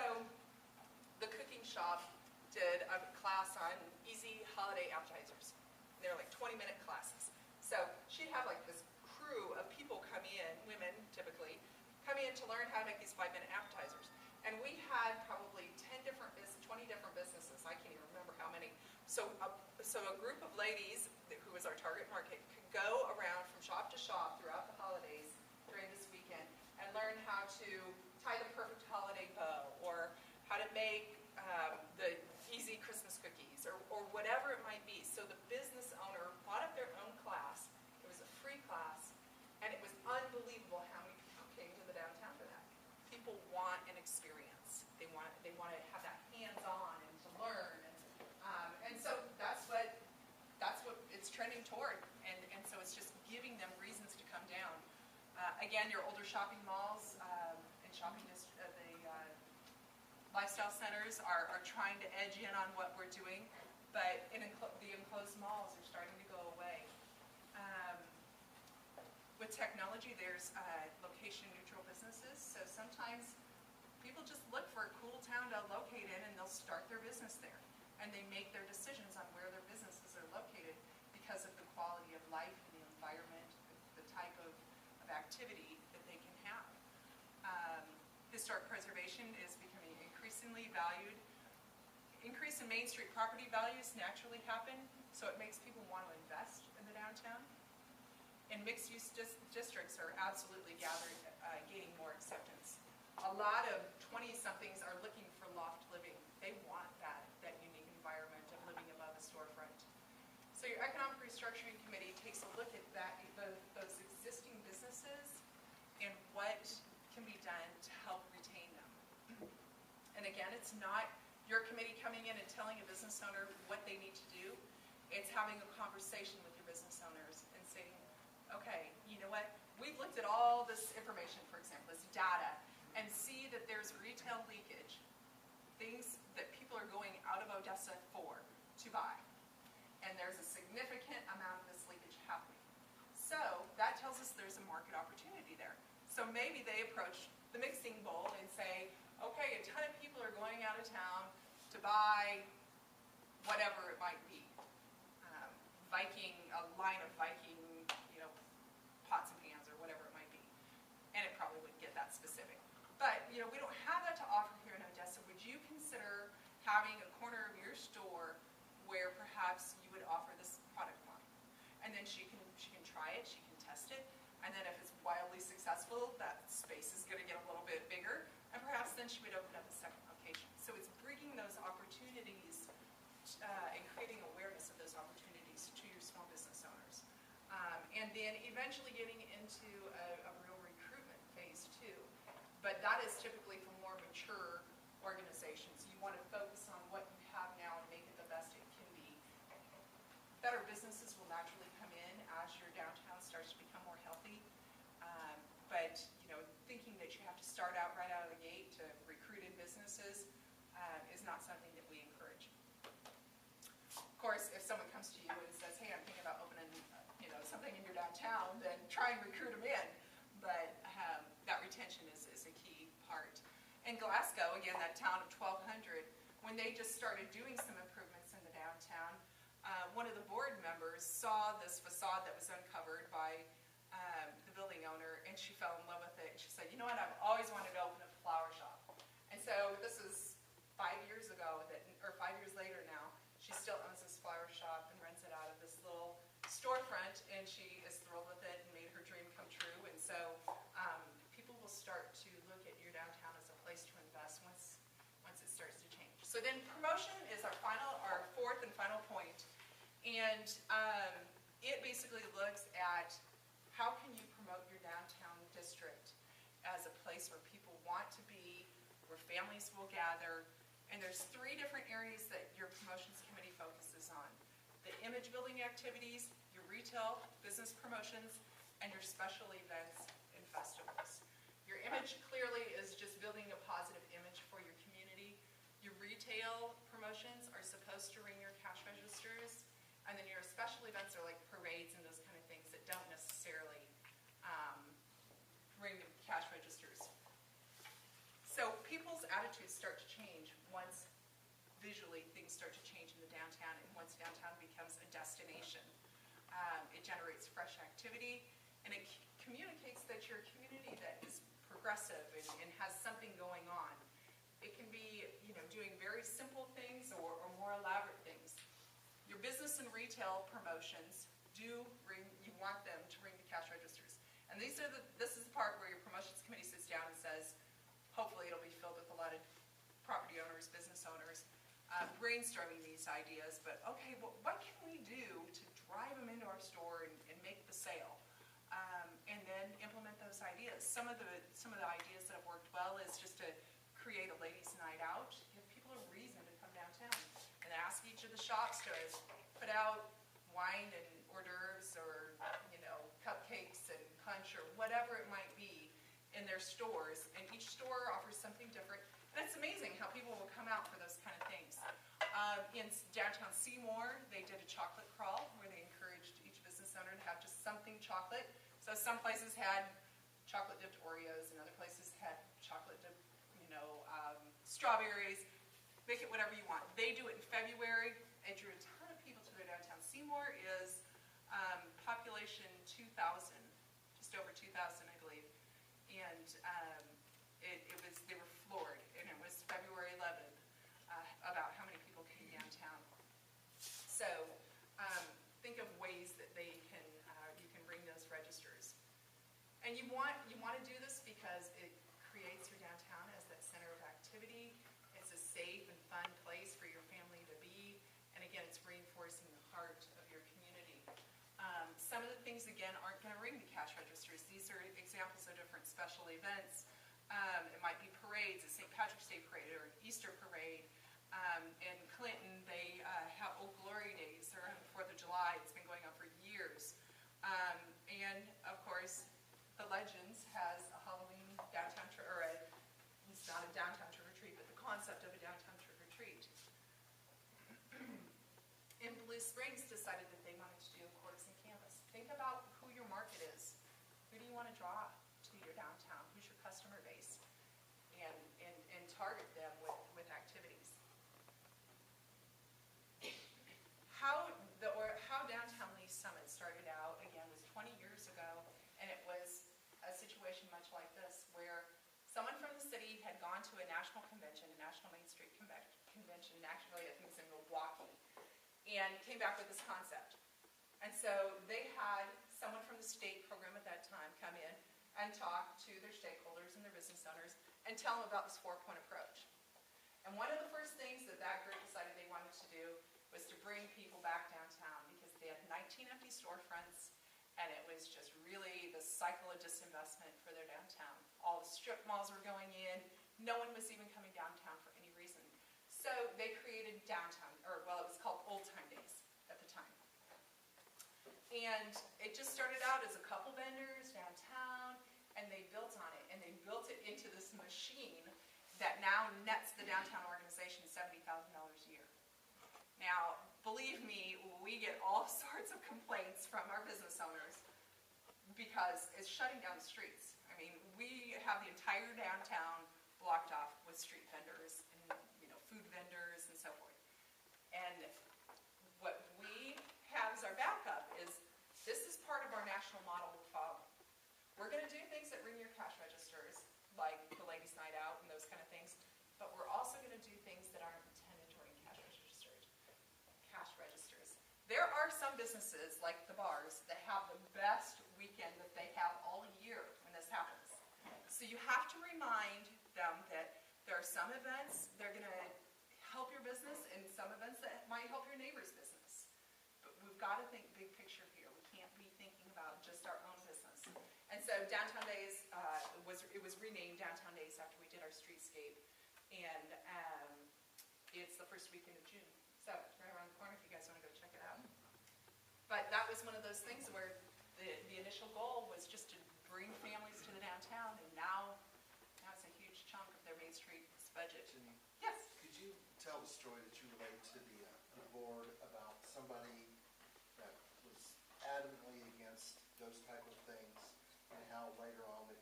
the cooking shop did a class on easy holiday appetizers. They were like 20-minute classes. So she'd have like this crew of people come in, women typically, come in to learn how to make these 5-minute appetizers. And we had probably 20 different businesses. I can't even remember how many. So a group of ladies, who was our target market, could go around from shop to shop throughout the holidays during this weekend and learn how to tie the perfect holiday bow, or how to make the easy Christmas cookies, or whatever it might be. So the business owner bought up their own class. It was a free class, and it was unbelievable how many people came to the downtown for that. People want an experience. They want to have that hands-on and to learn, and so that's what it's trending toward. And so it's just giving them reasons to come down. Again, your older shopping malls and shopping lifestyle centers are trying to edge in on what we're doing, but the enclosed malls are starting to go away. With technology, there's location-neutral businesses, so sometimes people just look for a cool town to locate in, and they'll start their business there. And they make their decisions on where their businesses are located because of the quality of life and the environment, the type of activity that they can have. Historic preservation is becoming increasingly valued. Increase in Main Street property values naturally happen, so it makes people want to invest in the downtown. And mixed-use districts are absolutely gaining more acceptance. A lot of 20-somethings are looking for loft living. They want that unique environment of living above a storefront. So your Economic Restructuring Committee takes a look at those existing businesses and what can be done to help retain them. And again, it's not your committee coming in and telling a business owner what they need to do. It's having a conversation with your business owners and saying, okay, you know what? We've looked at all this information, for example, this data, and see that there's retail leakage, things that people are going out of Odessa to buy. And there's a significant amount of this leakage happening. So that tells us there's a market opportunity there. So maybe they approach the mixing bowl and say, okay, a ton of people are going out of town to buy whatever it might be. A line of Viking, pots and pans or whatever it might be. And it probably wouldn't get that specific. But, we don't have that to offer here in Odessa. Would you consider having a corner of your store where perhaps you would offer this product line? And then she can try it, she can test it, and then if it's wildly successful, that space is going to get a little bit bigger, and perhaps then she would open up a second location. So it's bringing those opportunities and creating awareness of those opportunities to your small business owners. and then eventually getting into a real recruitment phase too. But that is typically for more mature organizations. You want to focus on what you have now and make it the best it can be. Better businesses will naturally come in as your downtown starts to become more healthy. But thinking that you have to start out right out of the gate to recruit in businesses is not something that we encourage. Of course, if someone comes to you and says, hey, I'm thinking about opening something in your downtown, then try and recruit them in. But that retention is a key part. In Glasgow, again, that town of 1,200, when they just started doing some improvements in the downtown, one of the board members saw this facade that was uncovered by the building owner, and she fell in love with it. And she said, you know what, I've always wanted to open a flower shop. And so this is 5 years ago, or 5 years later now, she still owns this flower shop and rents it out of this little storefront, and she is thrilled with it and made her dream come true. And so people will start to look at your downtown as a place to invest once it starts to change. So then promotion is our fourth and final point. And it basically looks at how can you promote your downtown district as a place where people want to be, where families will gather. And there's 3 different areas that your promotions committee focuses on: the image building activities, your retail business promotions, and your special events and festivals. Your image clearly is just building a positive image for your community. Your retail promotions are supposed to ring your cash registers, and then your special events are like parades and those kind of things that don't necessarily ring the cash registers. So people's attitudes start to change once visually things start to change in the downtown, and once downtown becomes a destination. It generates fresh activity, and it communicates that you're a community that is progressive and has something going on. It can be doing very simple things or more elaborate things. Your business and retail promotions you want them to ring the cash registers. And this is the part where your promotions committee sits down and says, hopefully it'll be filled with a lot of property owners, business owners, brainstorming these ideas. But okay, well, what can we do to drive them into our store and make the sale? And then implement those ideas. Some of the ideas that have worked well is just to create a ladies' night out, give people a reason to come downtown, and ask each of the shops to put out wine and hors d'oeuvres, or cupcakes and punch, or whatever it might be in their stores. And each store offers something different, and it's amazing how people will come out for those kind of things. In downtown Seymour, they did a chocolate crawl where they encouraged each business owner to have just something chocolate. So some places had chocolate dipped Oreos, and other places had chocolate dipped, strawberries. Make it whatever you want. They do it in February. It drew a ton of people to their downtown. Seymour is population 2,000, just over 2,000, I believe. And they were floored, and it was February 11th about how many people came downtown. So think of ways that you can ring those registers. And you want to do this because it creates your downtown as that center of activity. It's a safe and fun place for your family to be. And again, it's reinforcing the heart of your community. Some of the things, again, aren't going to ring the cash registers. These are examples of different special events. It might be parades, a St. Patrick's Day parade or an Easter parade. In Clinton, they have Old Glory Days. They're on the 4th of July. It's been going on for years. And, of course, the Legends has a Halloween downtown it's not a downtown trick-or-treat, but the concept of a downtown trick-or-treat. In Blue Springs decided that they wanted to do a quartz and canvas. Think about who your market is. Who do you want to draw to your downtown? Who's your customer base? And target them with activities. How Downtown Lee Summit started out, again, was 20 years ago, and it was a situation much like this, where someone from the city had gone to a national convention, a National Main Street Convention, actually I think it was in Milwaukee, and came back with this concept. And so they had someone from the state program at that time come in and talk to their stakeholders and their business owners and tell them about this 4-point approach. And one of the first things that group decided they wanted to do was to bring people back downtown, because they had 19 empty storefronts, And it was just really the cycle of disinvestment for their downtown. All the strip malls were going in. No one was even coming downtown for any reason. So they created downtown, or well, it was called Old Time Days at the time. And it just started out as a couple vendors downtown, and they built on it, and they built it into this machine that now nets the downtown organization $70,000 a year. Now, believe me, we get all sorts of complaints from our business owners because it's shutting down the streets. I mean, we have the entire downtown blocked off with street vendors and, food vendors and so forth. And what we have as our backup is this is part of our national model we're following. We're going to do things that ring your cash registers, like the ladies' night out and those kind of things, but we're also going to do things that aren't intended to ring cash registers. There are some businesses, like the bars, that have the best weekend that they have all year when this happens. So you have to remind them that there are some events that are going to help your business and some events that might help your neighbor's business. But we've got to think big picture here. We can't be thinking about just our own business. And so Downtown Days, it was renamed Downtown Days after we did our streetscape. And it's the first weekend of June. So it's right around the corner if you guys want to go check it out. But that was one of those things where the initial goal was just to bring families to the downtown, and now it's a huge chunk of their Main Street's budget. Jeanine, Yes. could you tell the story that you relate to the board about somebody that was adamantly against those type of things, and how later on the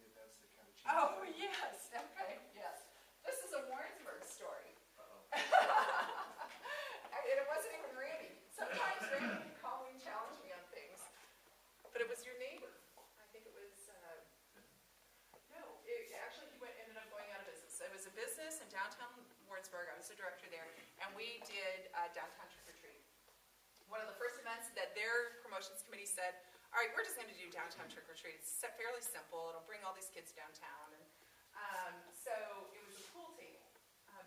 events that kind of changed? Oh, yes. Okay, yes. This is a Warrensburg story. And it wasn't even Randy. Sometimes Randy can call me and challenge me on things. But it was your neighbor. I think it was, actually ended up going out of business. It was a business in downtown Warrensburg. I was the director there. And we did downtown trick or treat. One of the first events that their promotions committee said, all right, we're just going to do downtown trick or treat. It's fairly simple. It'll bring all these kids downtown. And so it was a pool table,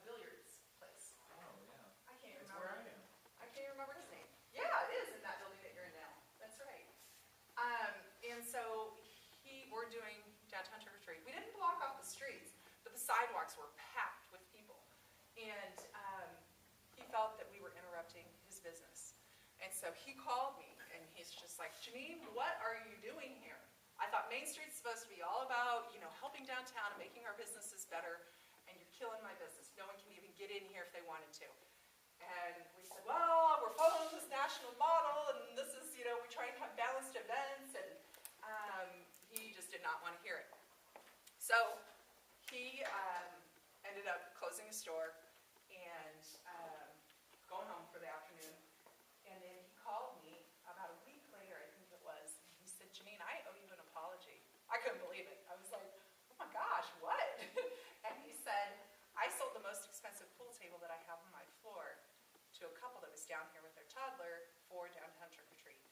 billiards place. Oh, yeah. I can't That's remember. where I am. I can't remember his name. Yeah, it is in that building that you're in now. That's right. And so we're doing downtown trick or treat. We didn't block off the streets, but the sidewalks were packed with people. And he felt that we were interrupting his business. And so he called me, and he's just like, Jeanine, what are you doing here? I thought Main Street's supposed to be all about, helping downtown and making our businesses better, and you're killing my business. No one can even get in here if they wanted to. And we said, well, we're following this national model, and this is, we try and have balanced events, and he just did not want to hear it. So he ended up closing his store and going home for the afternoon. And then he called me about a week later, I think it was, and he said, Jeanine, I owe you an apology. I couldn't believe it. I was like, oh my gosh, what? And he said, I sold the most expensive pool table that I have on my floor to a couple that was down here with their toddler for downtown trick or treat.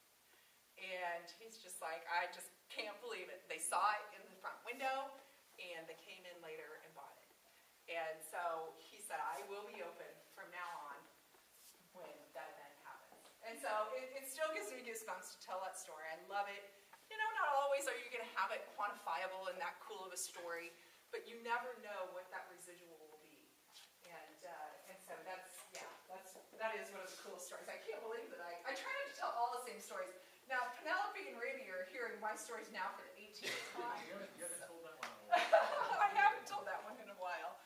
And he's just like, I just can't believe it. They saw it in the front window, and they came in later and bought it. And so he said, I will be open from now on when that event happens. And so it still gives me goosebumps to tell that story. I love it. Not always are you going to have it quantifiable and that cool of a story, but you never know what that residual will be. And so that is one of the coolest stories. I can't believe that I try not to tell all the same stories. Now, Penelope and Randy are hearing my stories now for the 18th time. You haven't told that one in a while. I haven't told that one in a while.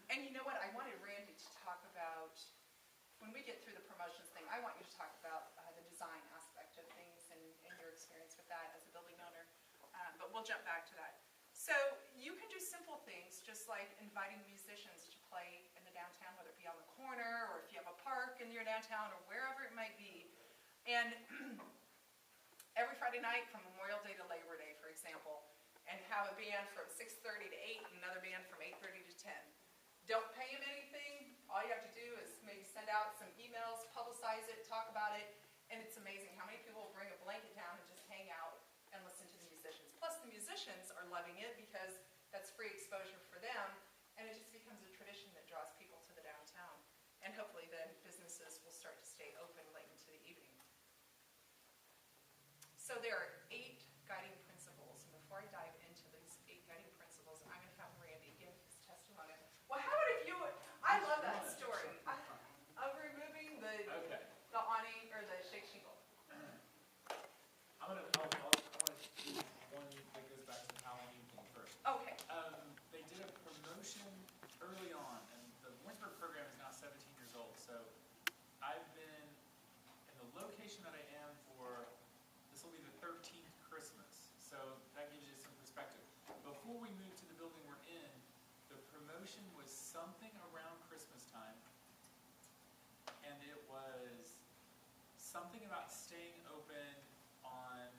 And you know what? I wanted Randy to talk about, when we get through the promotions thing, I want you to talk about the design aspect of things and your experience with that as a building owner. But we'll jump back to that. So you can do simple things, just like inviting musicians to play in the downtown, whether it be on the corner, or if you have a park in your downtown, or wherever it might be. And every Friday night from Memorial Day to Labor Day, for example, and have a band from 6:30 to 8 and another band from 8:30 to 10. Don't pay them anything. All you have to do is maybe send out some emails, publicize it, talk about it, and it's amazing how many people will bring a blanket down and just hang out and listen to the musicians. Plus the musicians are loving it because that's free exposure for them, and it just becomes a tradition that draws people to the downtown. And hopefully then businesses will start to stay open late into the evening. So there are 8 guiding principles, and before I dive into these 8 guiding principles, I'm going to have Randy give his testimony. Well, how about if you would, I love that story of removing the Okay. awning or the shake shingle. I want to do one that goes back to the Halloween thing first. Okay. They did a promotion early on, and the Warrensburg program is now 17 years old, so I've been in the location that I am for, this will be the 13th Christmas, so that gives you some perspective. Before we moved to the building we're in, the promotion was something around Christmas time, and it was something about staying open on,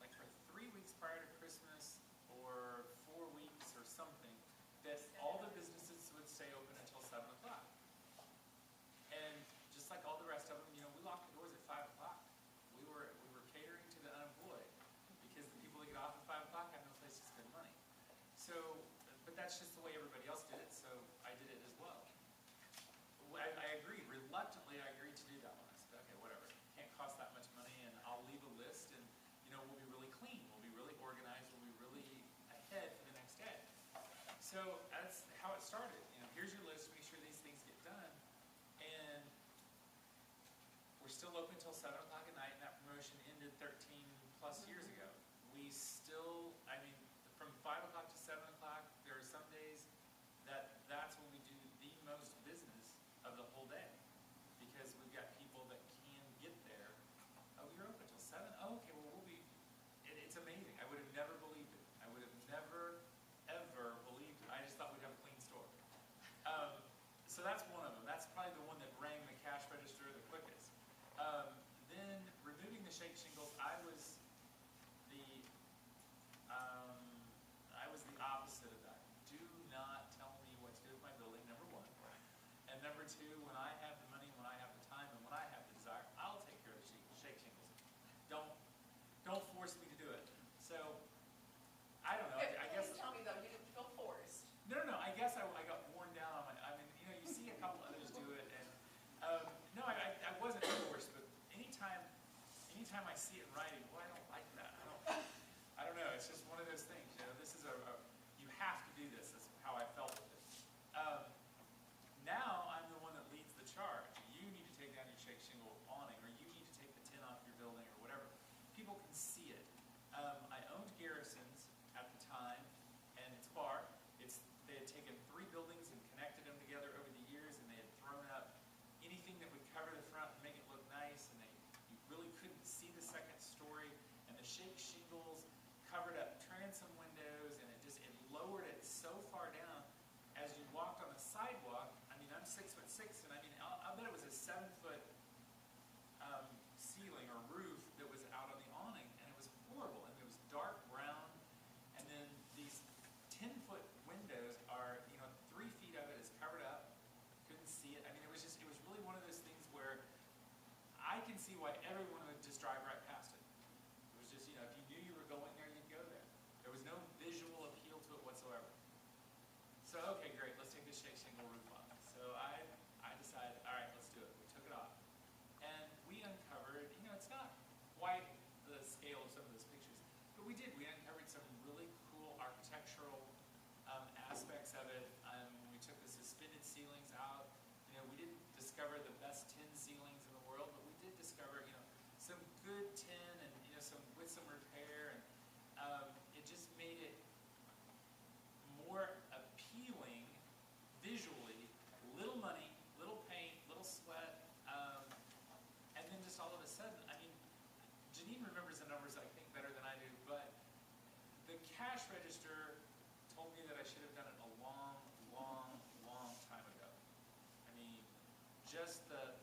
like, for 3 weeks prior to Christmas, or 4 weeks or something, that all the businesses would stay open until 7 o'clock. And just like all the rest of them, you know, we locked the doors at 5 o'clock. We were catering to the unemployed, because the people that get off at 5 o'clock have no place to spend money. So, but that's just the way everybody else did it, so I did it as well. I agreed, reluctantly I agreed to do that one. I said, okay, whatever, can't cost that much money, and I'll leave a list, and, you know, we'll be really clean, we'll be really organized, we'll be really ahead for the next day. So that's how it started. You know, here's your list, make sure these things get done, and we're still open until 7 o'clock at night, and that promotion ended 13 plus years ago. We still, I mean, from 5 o'clock to 7 o'clock, there are some days that's when we do the most business of the whole day, because we've got people that can get there. Oh, you're open until 7? Oh, okay, well, we'll be, it's amazing. I would have never believed it. I would have never, ever believed it. I just thought we'd have a clean store. So that's one of them. That's probably the one that rang the cash register the quickest. Then removing the shake shingles, I was the opposite of that. Do not tell me what to do with my building, number one. And number two, when I have the money, when I have the time, and when I have the desire, I'll take care of the shake shingles. Don't force me to do it. So, I don't know. I guess. Please tell me though, you didn't feel forced. No. I guess I got worn down on my. I mean, you know, you see a couple others do it, and no, I wasn't forced. But anytime I see it in writing, well, I don't like that. I don't know. It's just one of those things. You know, this is you have to do this. That's how I felt with it. Now I'm the one that leads the charge. You need to take down your shake shingle awning, or you need to take the tin off your building, or whatever. People can see it. I owned Garrison's at the time, and it's far. They had taken 3 buildings and connected them together over the years, and they had thrown up anything that would cover the front and make it look nice, and you really couldn't see the second story, and the shake shingles covered up transom windows, and it lowered it so far down. As you walked on the sidewalk, I mean, I'm 6'6", and I mean, I'll bet it was a 7-foot ceiling or roof that was out on the awning, and it was horrible, and it was dark brown, and then these 10-foot windows are, you know, 3 feet of it is covered up, couldn't see it. I mean, it was really one of those things where I can see why everyone would just drive right past it. It was just, you know, if you knew you were going there, you'd go there. There was no visual appeal to it whatsoever. So, okay, great, let's take this shake shingle roof off. So I decided, all right, let's do it. We took it off. And we uncovered, you know, it's not quite the scale of some of those pictures, but we did. We uncovered some really cool architectural aspects of it. We took the suspended ceilings out. You know, we didn't discover the best tin ceilings in the world, but we did discover, you know, some good tin, and, you know, with some repair, and it just made it more appealing visually. Little money, little paint, little sweat, and then just all of a sudden, I mean, Jeanine remembers the numbers I think better than I do, but the cash register told me that I should have done it a long time ago. I mean, just the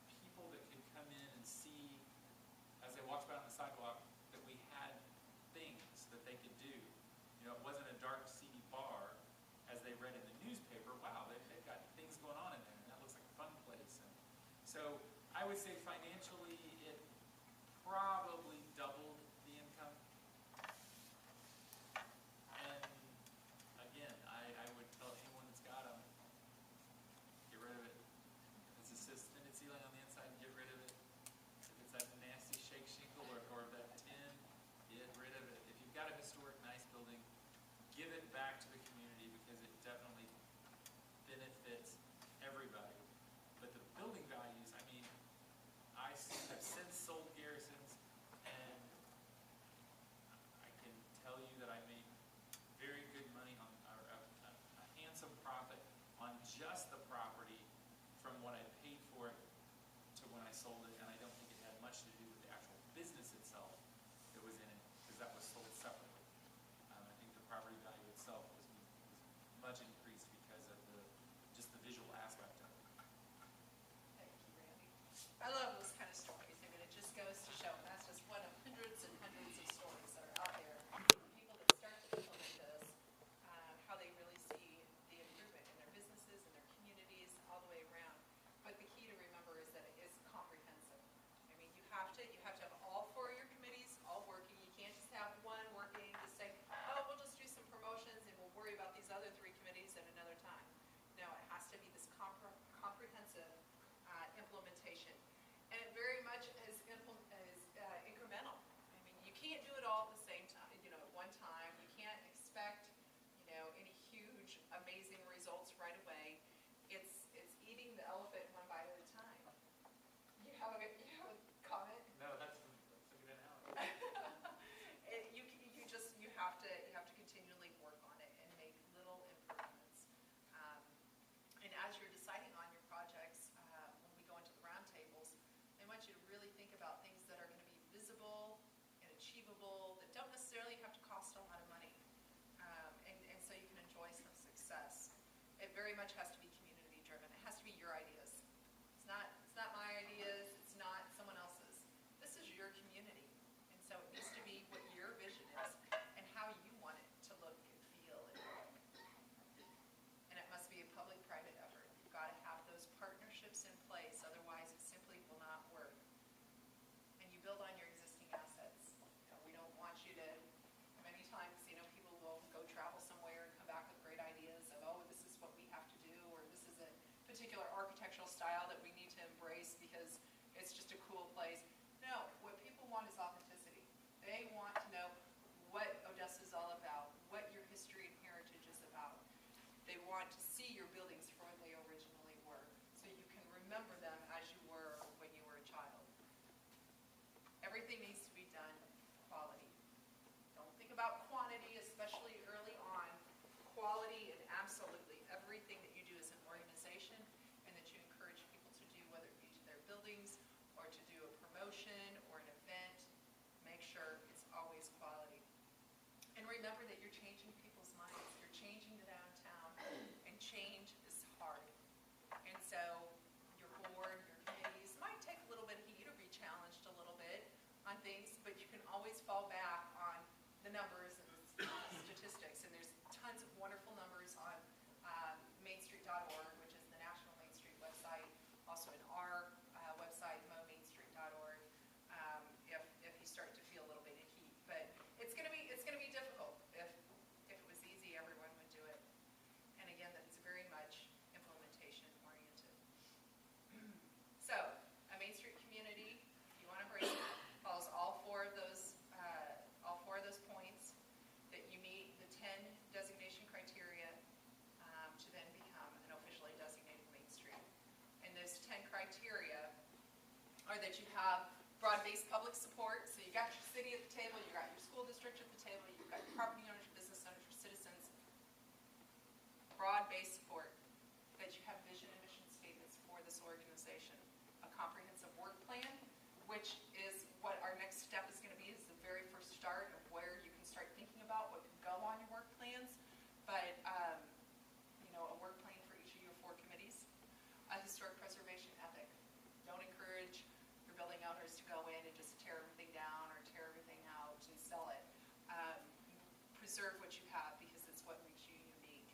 people that could come in and see as they walked by on the sidewalk that we had things that they could do. You know, it wasn't a dark, seedy bar as they read in the newspaper. Wow, they've got things going on in there, and that looks like a fun place. And so I would say financially it probably doubled the income. And again, I would tell anyone that's got them, get rid of it. If it's a suspended ceiling on the inside, get rid of it. If it's that nasty shake shingle or sold it, and I don't think it had much to do with the actual business itself that was in it, because that was sold separately. I think the property value itself was much increased because of just the visual aspect of it. Thank you, Randy. I love those kind of stories. I mean, it just goes to show, and that's just one of hundreds and hundreds of stories that are out there. People that start to implement this, how they really see the improvement in their businesses, in their communities, all the way around. But the key to remember is that it is comprehensive. I mean, you have to have all four of your committees all working. You can't just have one working, just say, oh, we'll just do some promotions and we'll worry about these other three committees at another time. No, it has to be this comprehensive implementation. And it very much is incremental. I mean, you can't do it all at the same time, at one time. You can't expect, any huge, amazing results right away. It's eating the elephant one bite at a time. You have a comment? No, that's a good analogy. You have to continually work on it and make little improvements. And as you're deciding on your projects, when we go into the roundtables, I want you to really think about things that are going to be visible and achievable, that don't necessarily have to cost a lot of money, and so you can enjoy some success. It very much has to be community driven. It has to be your ideas. It's not my ideas. It's not someone else's. This is your community, and so it needs to be what your vision is and how you want it to look and feel and look. And it must be a public-private effort. You've got to have those partnerships in place, otherwise it simply will not work. And you build on your existing assets. We don't want you to, many times, people will go travel somewhere and come back with great ideas of, oh, this is what we have to do, or this is a particular architectural style that we need to embrace because it's just a cool place. No, what people want is authenticity. They want to know what Odessa is all about, what your history and heritage is about. They want to see your buildings for what they originally were, so you can remember them as you were when you were a child. Everything needs to be done quality. Don't think about quantity, especially early on. Quality in absolutely everything that you do as an organization and that you encourage people to do, whether it be to their buildings or to do a promotion or an event. Make sure it's always quality. And remember that you're changing people's minds. You're changing the downtown, and change is hard. And so your board, your committees might take a little bit of heat or be challenged a little bit on things, but you can always fall back on the numbers and the statistics. And there's tons of wonderful numbers on mainstreet.org, which is the National Main Street website, also in our website, momainstreet.org, if you start to feel a little bit of heat. But it's going to be difficult. If it was easy, everyone would do it. And again, that it's very much implementation oriented. So, a Main Street community, if you want to embrace it, follows all four of those points, that you meet the 10 designation criteria to then become an officially designated Main Street. And those 10 criteria are that you have broad-based public support, so you got your city at the table, you got your school district at the table, you've got your property owners, business owners, your citizens. Broad-based support, that you have vision and mission statements for this organization, a comprehensive work plan, which is what our next step is going to be, is the very first start of where you can start thinking about what can go on your work plans. But, a work plan for each of your 4 committees, a historic preservation ethic. Don't encourage your building owners to go in and just tear everything down or tear everything out and sell it. Preserve what you have because it's what makes you unique.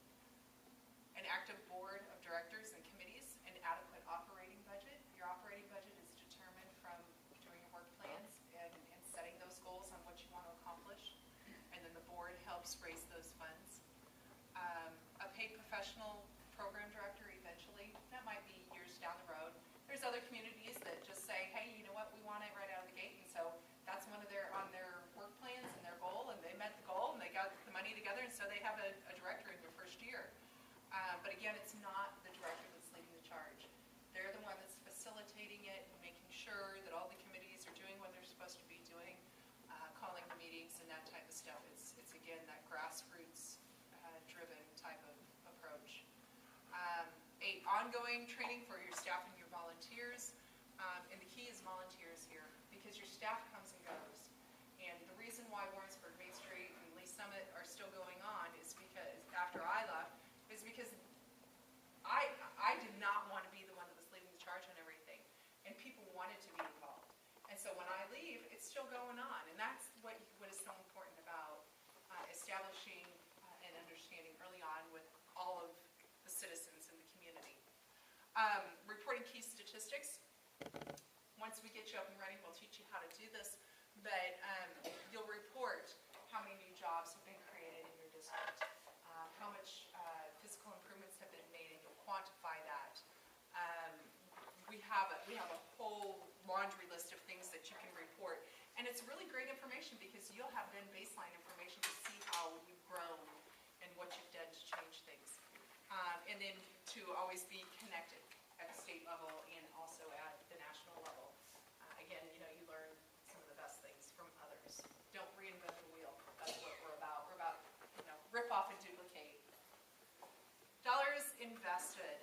An active board of directors and committees, an adequate operating budget. Your operating budget is determined from doing your work plans and setting those goals on what you want to accomplish. And then the board helps raise those funds. A paid professional program director eventually. That might be years down the road. There's other communities that just say, hey, you know what, we want it right out of the gate. And so that's on their work plans and their goal, and they met the goal, and they got the money together, and so they have a director in their first year. But again, it's not the director that's leading the charge. They're the one that's facilitating it and making sure that all the committees are doing what they're supposed to be doing, calling the meetings and that type of stuff. It's again, that grassroots driven type of approach. Ongoing training for your staff and your volunteers. And the key is volunteers here, because your staff comes and goes. And the reason why Warrensburg, Main Street, and Lee Summit are still going on is because, after I left, is because I did not want to be the one that was leading the charge on everything. And people wanted to be involved. And so when I leave, it's still going on. And that's what is so important about establishing and understanding early on with all of the citizens in the community. Reporting key statistics. Once we get you up and running, we'll teach you how to do this. But you'll report how many new jobs have been created in your district, how much physical improvements have been made, and you'll quantify that. We have a whole laundry list of things that you can report. And it's really great information because you'll have then baseline information to see how you've grown and what you've done to change things. And then to always be connected at the state level and also at the national level. Again, you learn some of the best things from others. Don't reinvent the wheel. That's what we're about. We're about, rip off and duplicate. Dollars invested.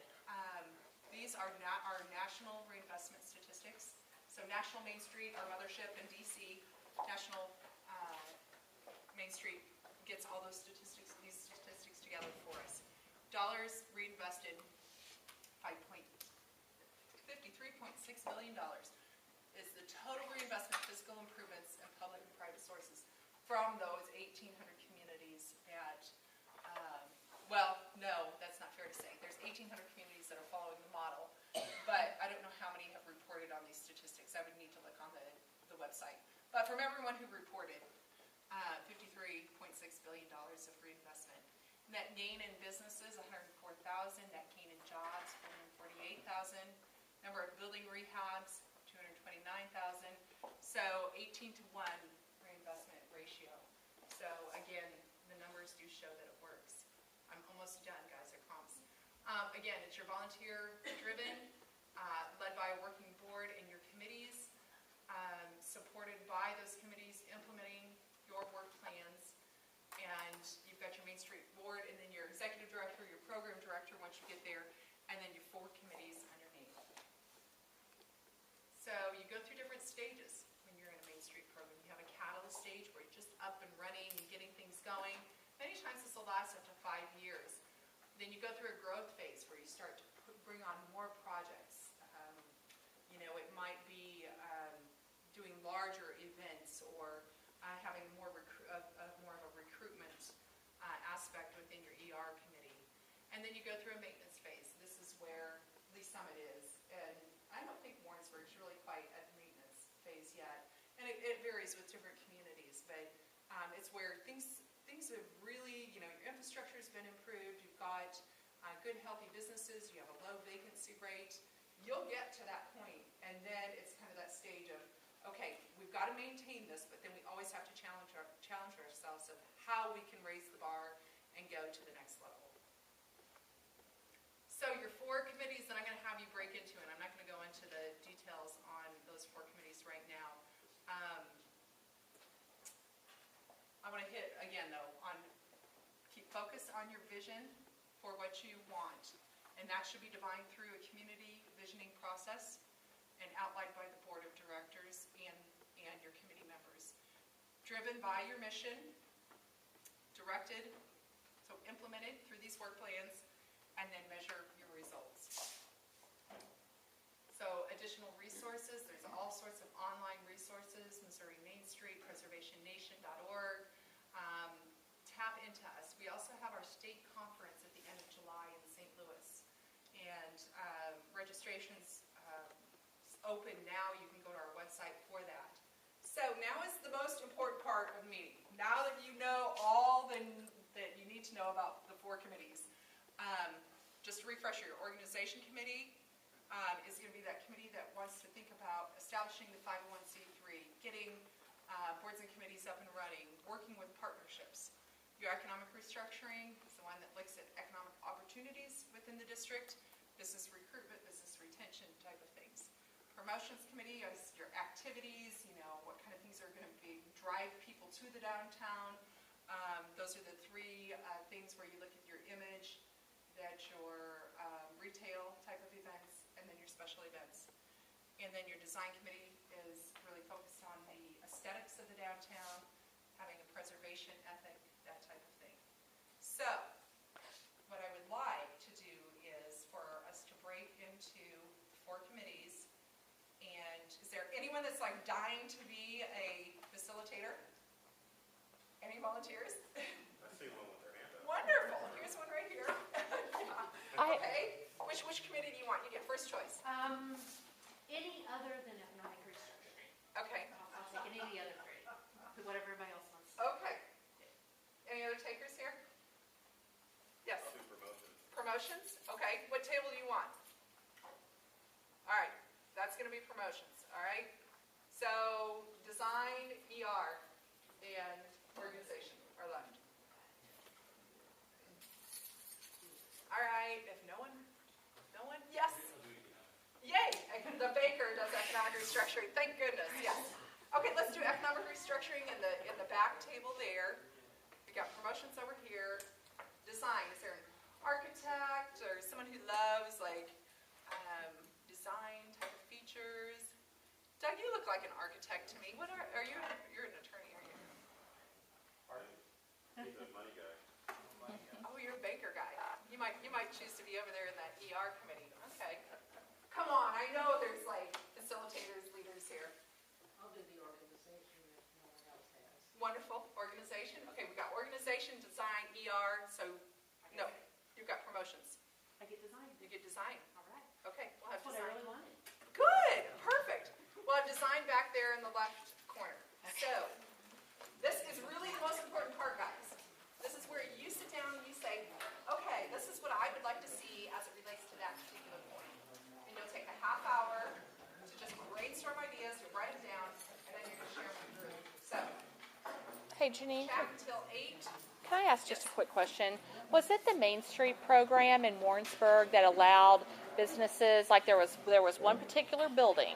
These are our national reinvestment statistics. So National Main Street, our mothership in DC, National Main Street gets all those statistics, these statistics together for us. Dollars reinvested, $53.6 million is the total reinvestment physical improvements in public and private sources from those 1,800 communities that, well, no, that's not fair to say. There's 1,800 communities that are following the model, but I don't know how many have reported on these statistics. I would need to look on the website. But from everyone who reported, $53.6 billion of reinvestment. Net gain in businesses, 104,000. Net gain in jobs, 448,000. Number of building rehabs, 229,000. So 18-to-1 reinvestment ratio. So again, the numbers do show that it works. I'm almost done, guys, I promise. Again, it's your volunteer-driven, led by a working board and your committees, supported by those committees implementing your work plans. And you've got your Main Street board, and then your executive director, your program director once you get there, and then your 4 committees underneath. So you go through different stages when you're in a Main Street program. You have a catalyst stage where you're just up and running and getting things going. Many times this will last up to 5 years. Then you go through a growth phase where you start to bring on more projects. It might be doing larger events or having more of a recruitment aspect within your ER committee. And then you go through a maintenance phase. This is where Lee Summit is. And I don't think Warrensburg's really quite at the maintenance phase yet. And it varies with different communities, but it's where things have really, your infrastructure has been improved. You've got good, healthy businesses. You have a low vacancy rate. You'll get to that point, and then it's kind of that stage of, okay, we've got to maintain this, but then we always have to challenge ourselves of how we can raise the bar and go to the next level. So your 4 committees that I'm going to have you break into, and I'm not going to go into the details on those 4 committees right now. I want to hit, again though, keep focus on your vision for what you want. And that should be defined through a community visioning process and outlined by the board of directors and your committee members. Driven by your mission, directed, so implemented through these work plans, and then measure your results. So additional resources, there's all sorts of online resources, Missouri Main Street, preservationnation.org. Tap into us. We also have our state conference at the end of July in St. Louis. And registration's open now. You can go to our website for that. So now is the most important part of the meeting. Now that you know all that you need to know about the 4 committees, just to refresh your organization committee is going to be that committee that wants to think about establishing the 501c3, getting boards and committees up and running, working with partnerships. Your economic restructuring is the one that looks at economic opportunities within the district, business recruitment, business retention type of things. Promotions committee is your activities, what kind of things are going to drive people to the downtown. Those are the 3 things where you look at your image, that your retail type of events, and then your special events. And then your design committee is really focused on the aesthetics of the downtown, having a preservation ethic, that type of thing. So, what I would like to do is for us to break into 4 committees. And is there anyone that's like dying to be a facilitator? Any volunteers? I see one with their hand up. Wonderful. Here's one right here. Okay. Which committee do you want? You get first choice. Any other than economic restructuring. Okay. I'll take any of the other 3, whatever everybody else wants. Okay. Any other takers here? Yes. I'll do promotions. Promotions? Okay. What table do you want? All right. That's going to be promotions. All right. So design, ER, and organization are left. All right. If no one? Yes. Yay! The baker does economic restructuring. Thank goodness. Yes. Okay. Let's do economic restructuring in the back table there. We got promotions over here. Design. Is there an architect or someone who loves like design type of features? Doug, you look like an architect to me. What are you? You're an attorney, are you? He's a money guy. Oh, you're a banker guy. You might choose to be over there in that ER committee. Okay. Come on, I know there's like facilitators, leaders here. I'll do the organization if no one else has. Wonderful. Organization. Okay, we've got organization, design, ER. So, no, you've got promotions. I get design. You get design. All right. Okay, we'll have That's what I design. really wanted. Good, perfect. We'll have design back there in the left corner. So, this is really the most important part, guys. This is where you sit down and you say, okay, this is what I would like to see as it relates to that particular point. And you'll take a half hour to just brainstorm ideas, you'll write it down, and then you're going to share them with the group. So, Hey, Jeanine, chat until 8. can I ask just a quick question? Was it the Main Street program in Warrensburg that allowed businesses, like there was one particular building,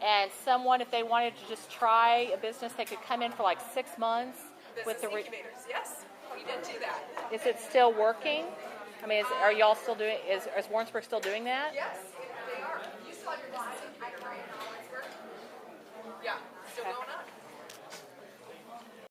and someone, if they wanted to just try a business, they could come in for like 6 months with Business the. incubators, yes, we did do that. Is it still working? I mean, are y'all still doing? Is Warrensburg still doing that? Yes, they are. You still have your business incubator, right?